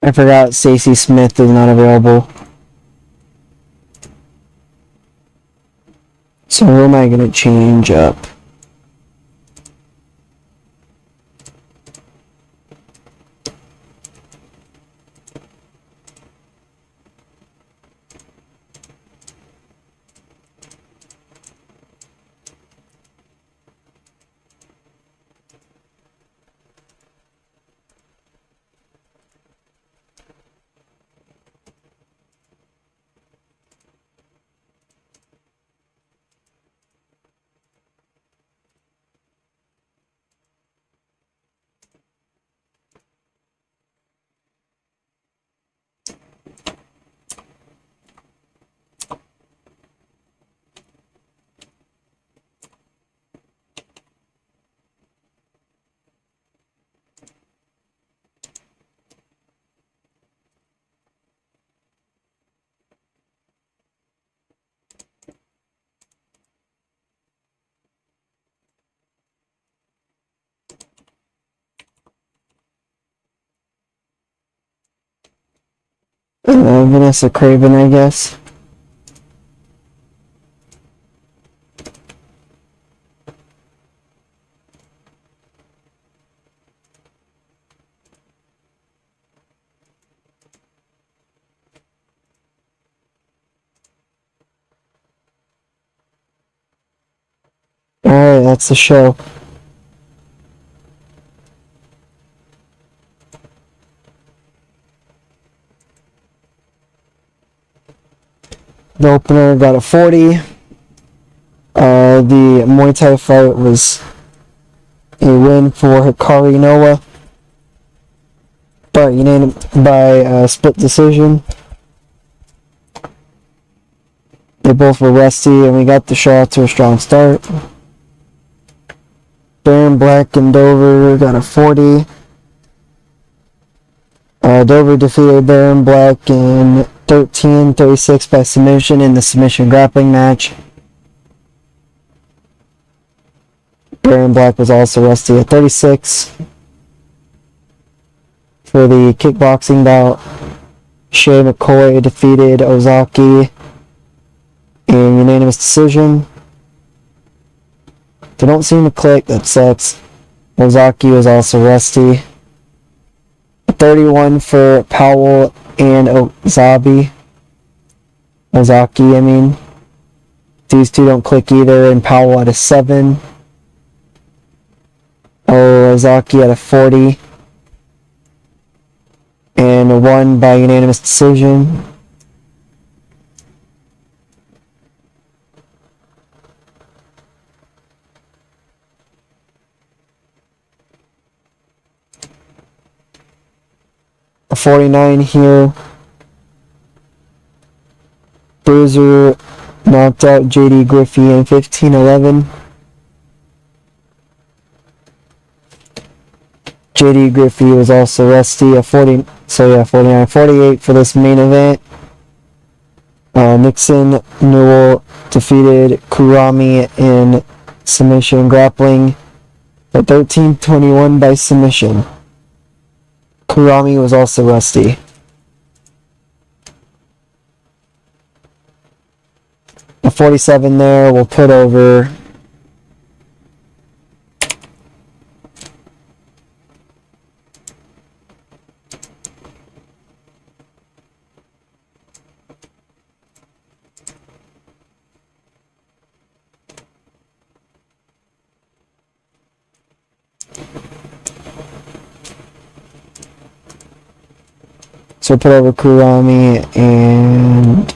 I forgot Stacey Smith is not available. So who am I going to change up? Vanessa Craven, I guess. Alright, that's the show. The opener got a 40. The Muay Thai fight was a win for Hikari Noah, but by split decision. They both were rusty, and we got the show out to a strong start. Baron Black and Dover got a 40. Dover defeated Baron Black in 13-36 by submission in the submission grappling match. Baron Black was also rusty at 36. For the kickboxing bout, Shay McCoy defeated Ozaki in unanimous decision. They don't seem to click, that sucks. Ozaki was also rusty. 31 for Powell and Ozaki, I mean. These two don't click either, and Powell at a 7. Ozaki at a 40. And won by unanimous decision. A 49 here. Bruiser knocked out JD Griffey in 15-11. JD Griffey was also rusty at 40, so yeah, 49, 48 for this main event. Nixon Newell defeated Kurami in submission grappling at 13-21 by submission. Kurami was also rusty. A 47 there, we'll put over. So put over Kurami and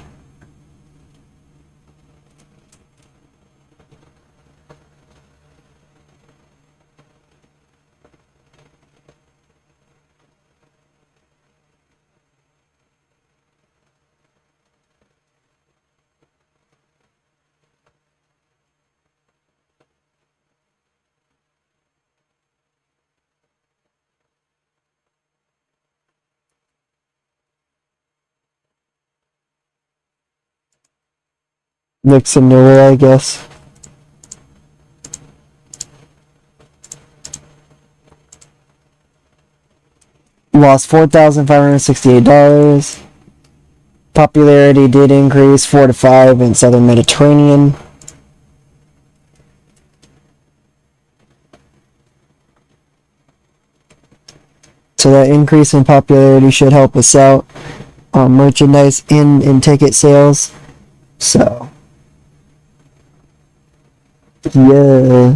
Nixon Newell, I guess. Lost $4,568. Popularity did increase 4 to 5 in Southern Mediterranean. So that increase in popularity should help us out on merchandise and ticket sales. So yeah.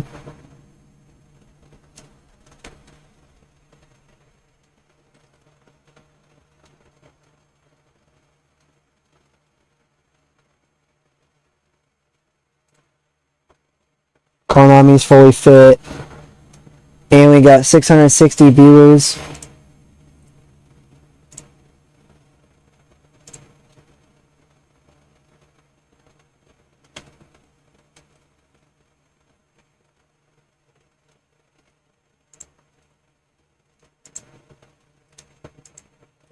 Konami's fully fit. And we got 660 viewers.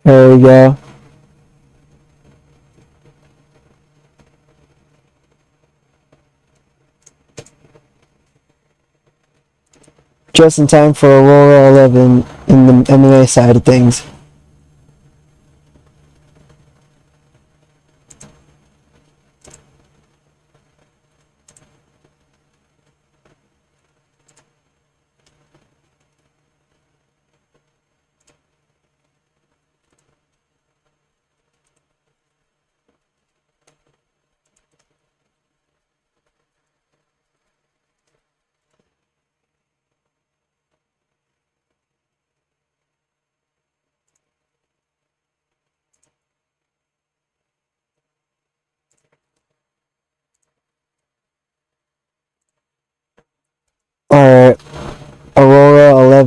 There we go. Just in time for Aurora 11 in the MMA side of things.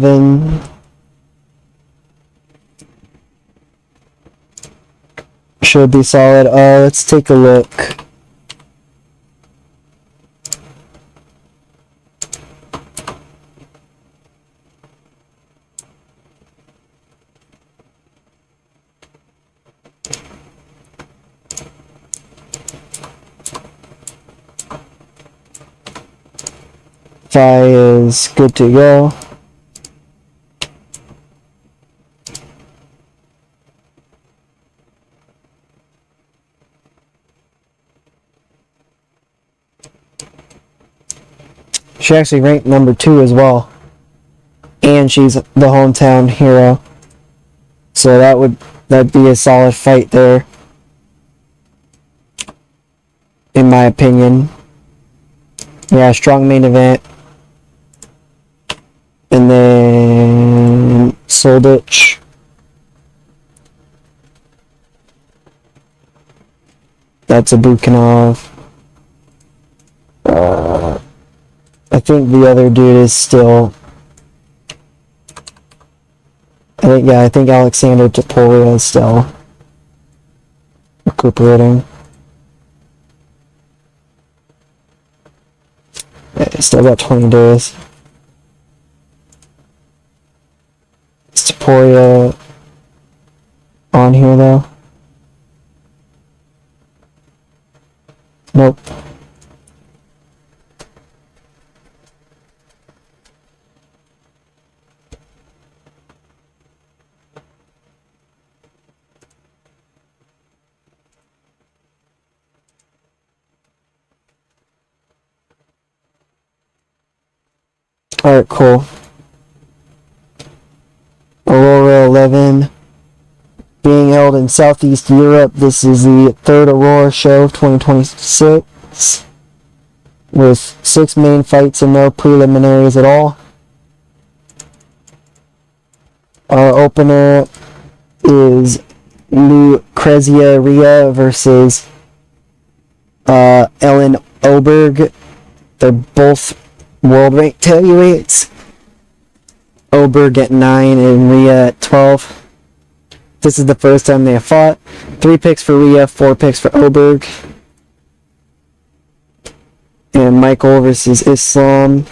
11. Should be solid. Let's take a look. Fi is good to go. She actually ranked number 2 as well. And she's the hometown hero. So that'd be a solid fight there. In my opinion. Yeah, strong main event. And then Soldich. That's a Bukhanov. I think the other dude is still. I think Alexander Topuria is still recuperating. Yeah, still got 20 days. Is Topuria on here though? Nope. Alright, cool. Aurora 11 being held in Southeast Europe. This is the third Aurora show of 2026 with 6 main fights and no preliminaries at all. Our opener is Lucrezia Rhea versus Ellen Oberg. They're both world ranked heavyweights. Oberg at 9 and Rhea at 12. This is the first time they have fought. 3 picks for Rhea, 4 picks for Oberg. And Michael versus Islam,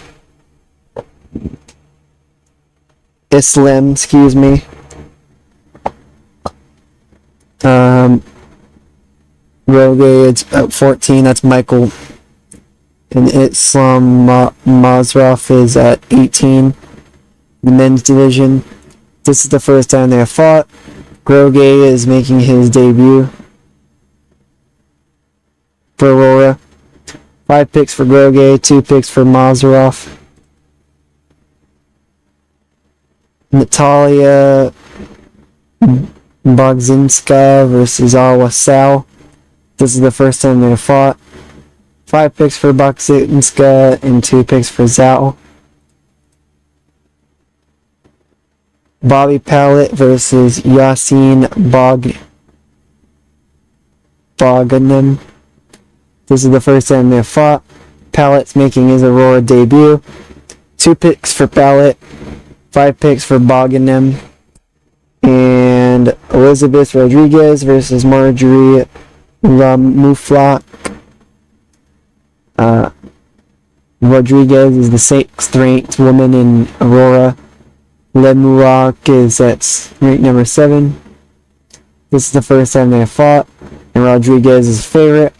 excuse me. Rogue, it's at 14. That's Michael. And Islam Mazraf is at 18. The men's division. This is the first time they have fought. Groge is making his debut for Aurora. 5 picks for Groge, 2 picks for Mazarov. Natalia Bogzinska versus Awasau. This is the first time they have fought. 5 picks for Bogzinska and 2 picks for Zhao. Bobby Pallett versus Yasin Boganem. This is the first time they have fought. Pallett's making his Aurora debut. 2 picks for Pallett, 5 picks for Boganem. And Elizabeth Rodriguez versus Marjorie Ramuflak. Rodriguez is the 6th ranked woman in Aurora. Lemurak is at rank number 7. This is the first time they have fought, and Rodriguez is favorite.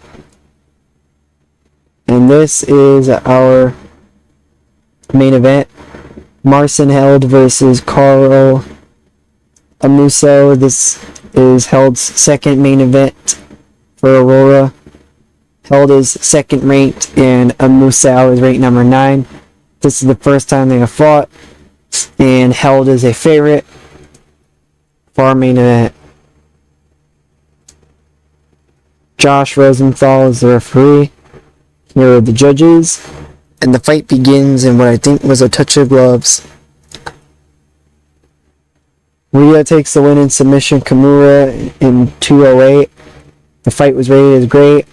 And this is our main event. Marcin Held versus Carl Amuso. This is Held's second main event for Aurora. Held is 2nd ranked, and Amuso is ranked number 9. This is the first time they have fought, and Held is a favorite for our main event. Josh Rosenthal is the referee. Here are the judges. And the fight begins in what I think was a touch of gloves. Rhea takes the win in submission. Kimura in 208. The fight was rated as great.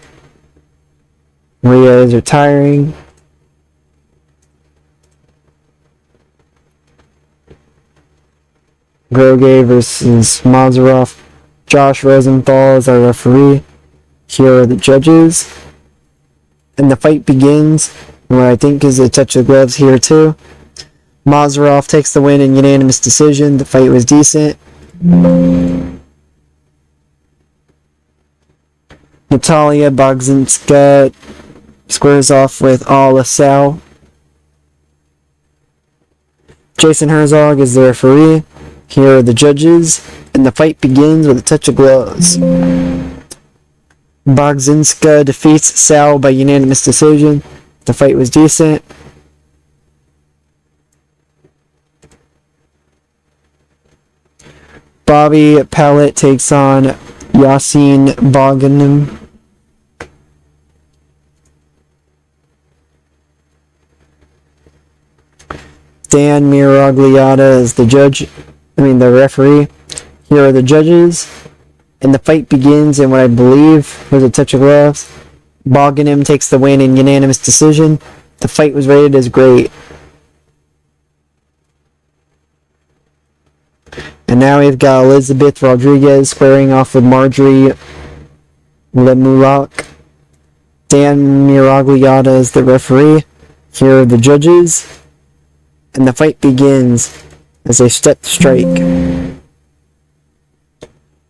Rhea is retiring. Groge versus Mazarov. Josh Rosenthal is our referee. Here are the judges. And the fight begins. What I think is a touch of gloves here too. Mazarov takes the win in unanimous decision. The fight was decent. Natalia Bogzinska squares off with Alasau. Jason Herzog is the referee. Here are the judges. And the fight begins with a touch of gloves. Bogzinska defeats Sal by unanimous decision. The fight was decent. Bobby Pallett takes on Yasin Boganim. Dan Miragliata is the the referee. Here are the judges. And the fight begins in what I believe was a touch of gloves. Boganim takes the win in unanimous decision. The fight was rated as great. And now we've got Elizabeth Rodriguez squaring off with Marjorie Lemulak. Dan Miragliata is the referee. Here are the judges. And the fight begins as a step strike.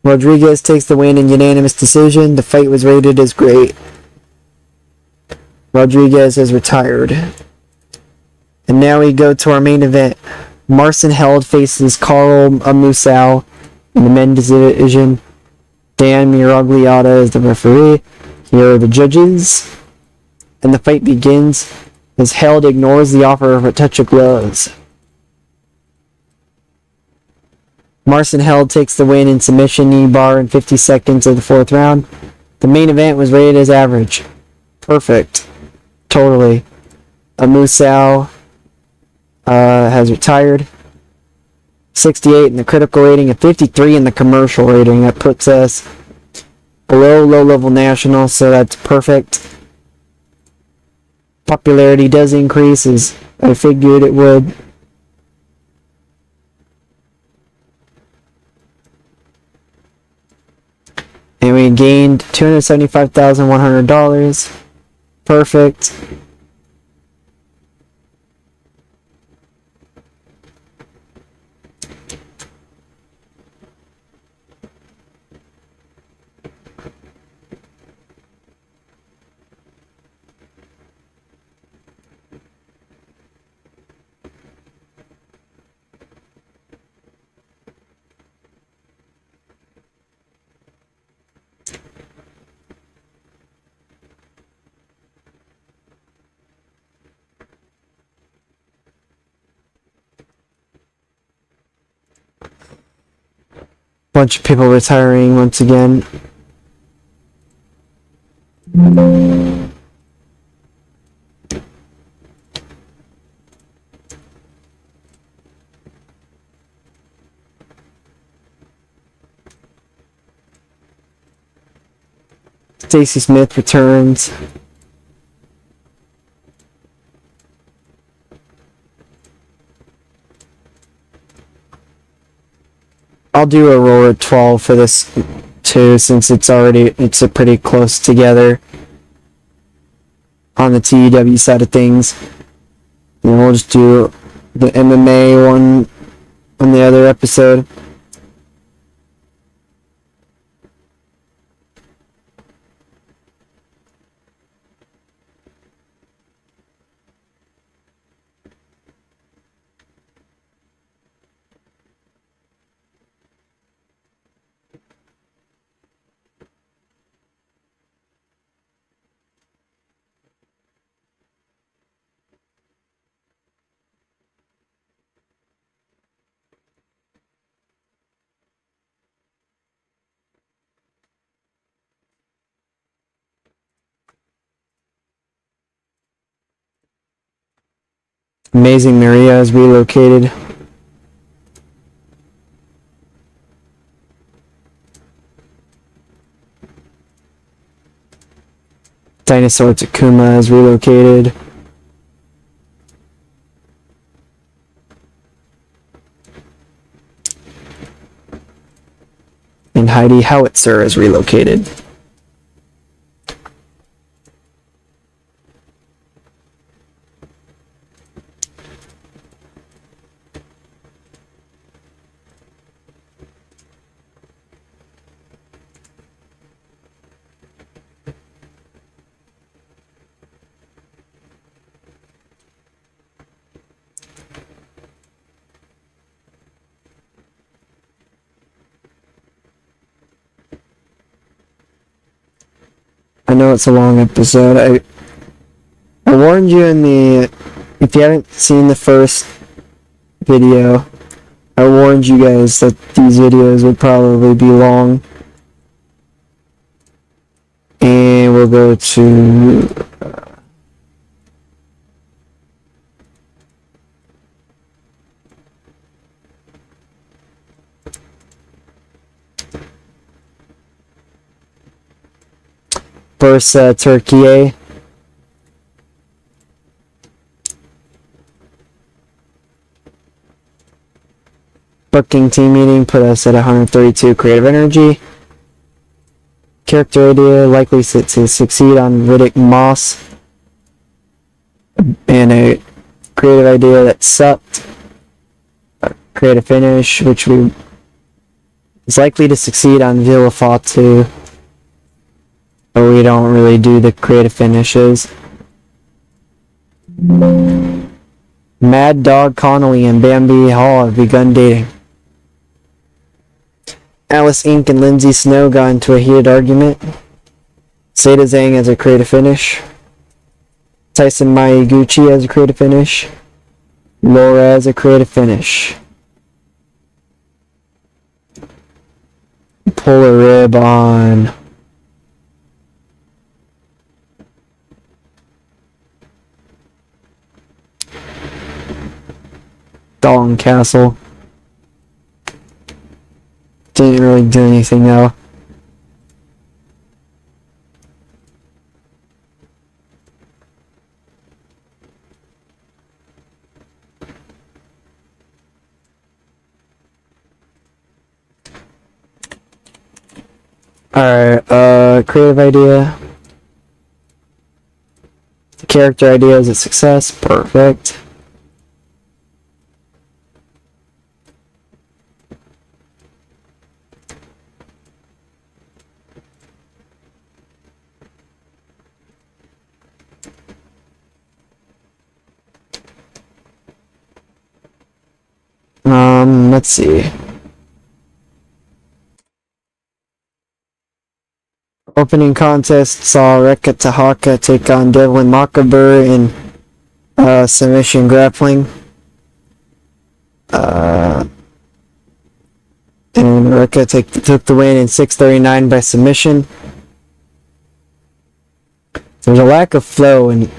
Rodriguez takes the win in unanimous decision. The fight was rated as great. Rodriguez is retired. And now we go to our main event. Marcin Held faces Carl Amusau in the men's division. Dan Miragliata is the referee. Here are the judges. And the fight begins as Held ignores the offer of a touch of gloves. Marcin Held takes the win in submission knee bar in 50 seconds of the 4th round. The main event was rated as average. Perfect. Totally. Amusau has retired. 68 in the critical rating and 53 in the commercial rating. That puts us below low-level national, so that's perfect. Popularity does increase, as I figured it would. And we gained $275,100. Perfect. Bunch of people retiring once again. Stacy Smith returns. I'll do Aurora 12 for this too, since it's a pretty close together on the TEW side of things. And we'll just do the MMA one on the other episode. Amazing Maria has relocated. Dinosaur Takuma has relocated. And Heidi Howitzer is relocated. I know it's a long episode. I warned you in the... If you haven't seen the first video, I warned you guys that these videos would probably be long. And we'll go to... Bursa Turkey. Booking team meeting put us at 132 creative energy. Character idea likely to succeed on Riddick Moss. And a creative idea that sucked. Creative finish, which is likely to succeed on Villafatu. But we don't really do the creative finishes. Mad Dog Connolly and Bambi Hall have begun dating. Alice Inc. and Lindsay Snow got into a heated argument. Seda Zhang has a creative finish. Tyson Mayaguchi has a creative finish. Laura has a creative finish. Pull a rib on... Dalton Castle. Didn't really do anything though. Alright, creative idea. The character idea is a success. Perfect. Let's see. Opening contest saw Rekka Tahaka take on Devlin Makaber in submission grappling. And Rekka took the win in 6:39 by submission. There's a lack of flow in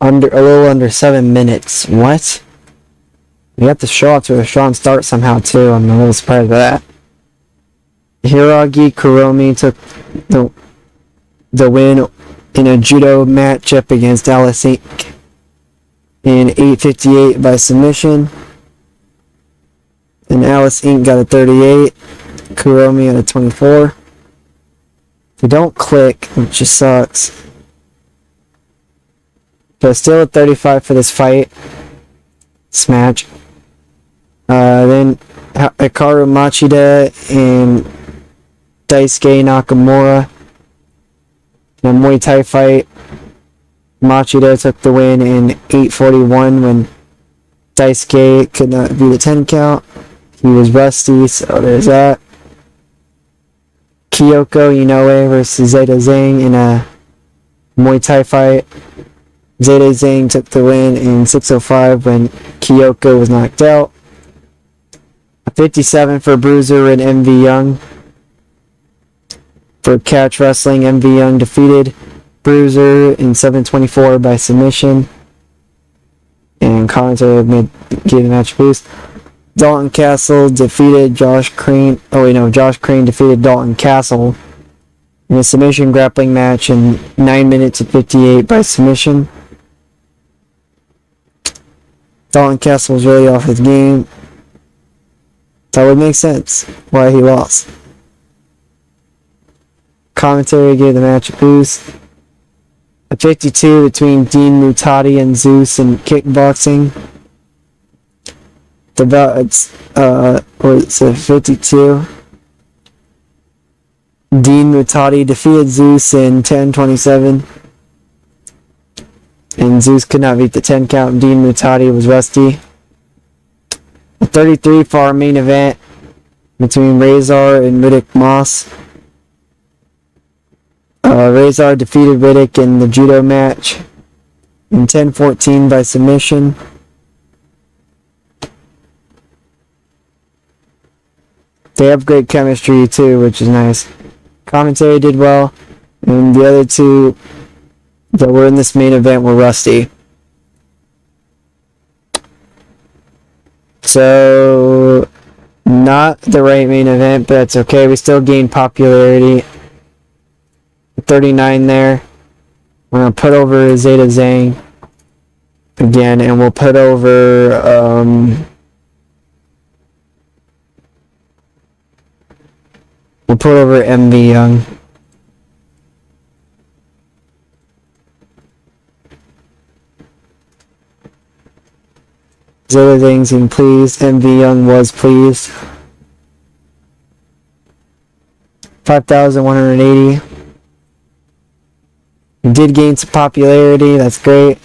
a little under 7 minutes. What? You have to show up to a strong start somehow too. I'm a little surprised by that. Hiragi Kuromi took the win in a judo matchup against Alice Inc. in 8:58 by submission. And Alice Inc. got a 38. Kuromi got a 24. They don't click, which just sucks. But still at 35 for this fight. This match. Then Hikaru Machida and Daisuke Nakamura in a Muay Thai fight. Machida took the win in 8:41 when Daisuke could not do the 10 count. He was rusty, so there's that. Kyoko Inoue versus Zeta Zhang in a Muay Thai fight. Zeta Zhang took the win in 6:05 when Kyoko was knocked out. A 57 for Bruiser and MV Young. For catch wrestling, MV Young defeated Bruiser in 7:24 by submission. And commentator gave the match a boost. Dalton Castle defeated Josh Crane. Josh Crane defeated Dalton Castle in a submission grappling match in 9 minutes and 58 by submission. Dalton Castle was really off his game. That would make sense why he lost. Commentary gave the match a boost. A 52 between Dean Mutati and Zeus in kickboxing. The belt, it's a 52. Dean Mutati defeated Zeus in 10:27. And Zeus could not beat the 10 count. Dean Mutati was rusty. A 33 for our main event between Razor and Riddick Moss. Razor defeated Riddick in the judo match in 10:14 by submission. They have great chemistry too, which is nice. Commentary did well, and the other two that were in this main event were rusty. So, not the right main event, but that's okay. We still gained popularity. 39 there. We're going to put over Zeta Zhang again, and we'll put over MV Young. Zeta Zhang seemed pleased. MV Young was pleased. 5,180. We did gain some popularity. That's great.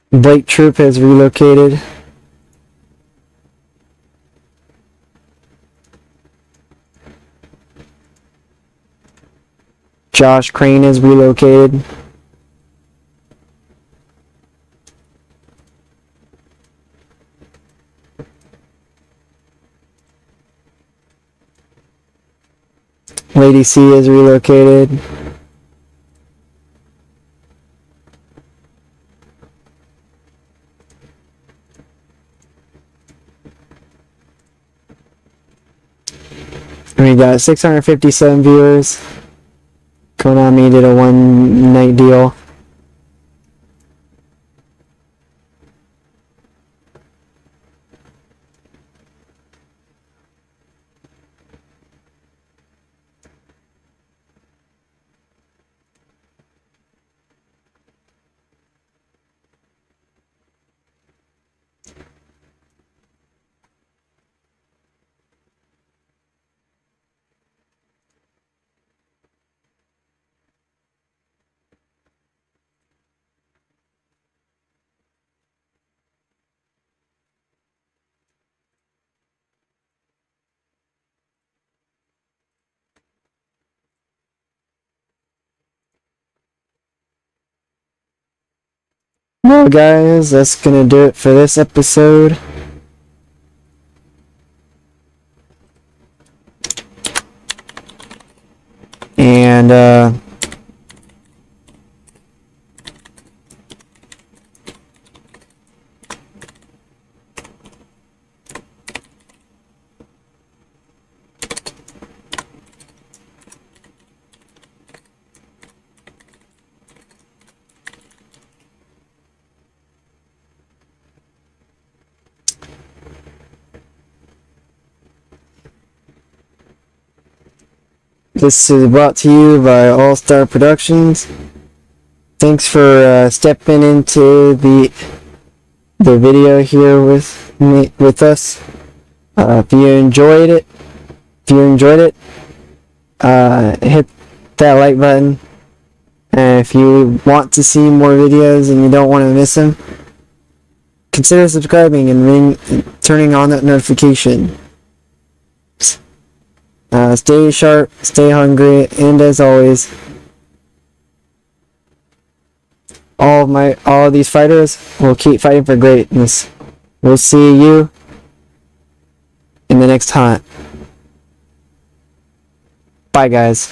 Blake Troop has relocated. Josh Crane is relocated. Lady C is relocated. We got 657 viewers. Konami did a one-night deal. Well, guys, that's gonna do it for this episode. And, this is brought to you by All Star Productions. Thanks for stepping into the video here with us. If you enjoyed it, hit that like button. And if you want to see more videos and you don't want to miss them, consider subscribing and turning on that notification. Stay sharp, stay hungry, and as always, all of these fighters will keep fighting for greatness. We'll see you in the next hunt. Bye, guys.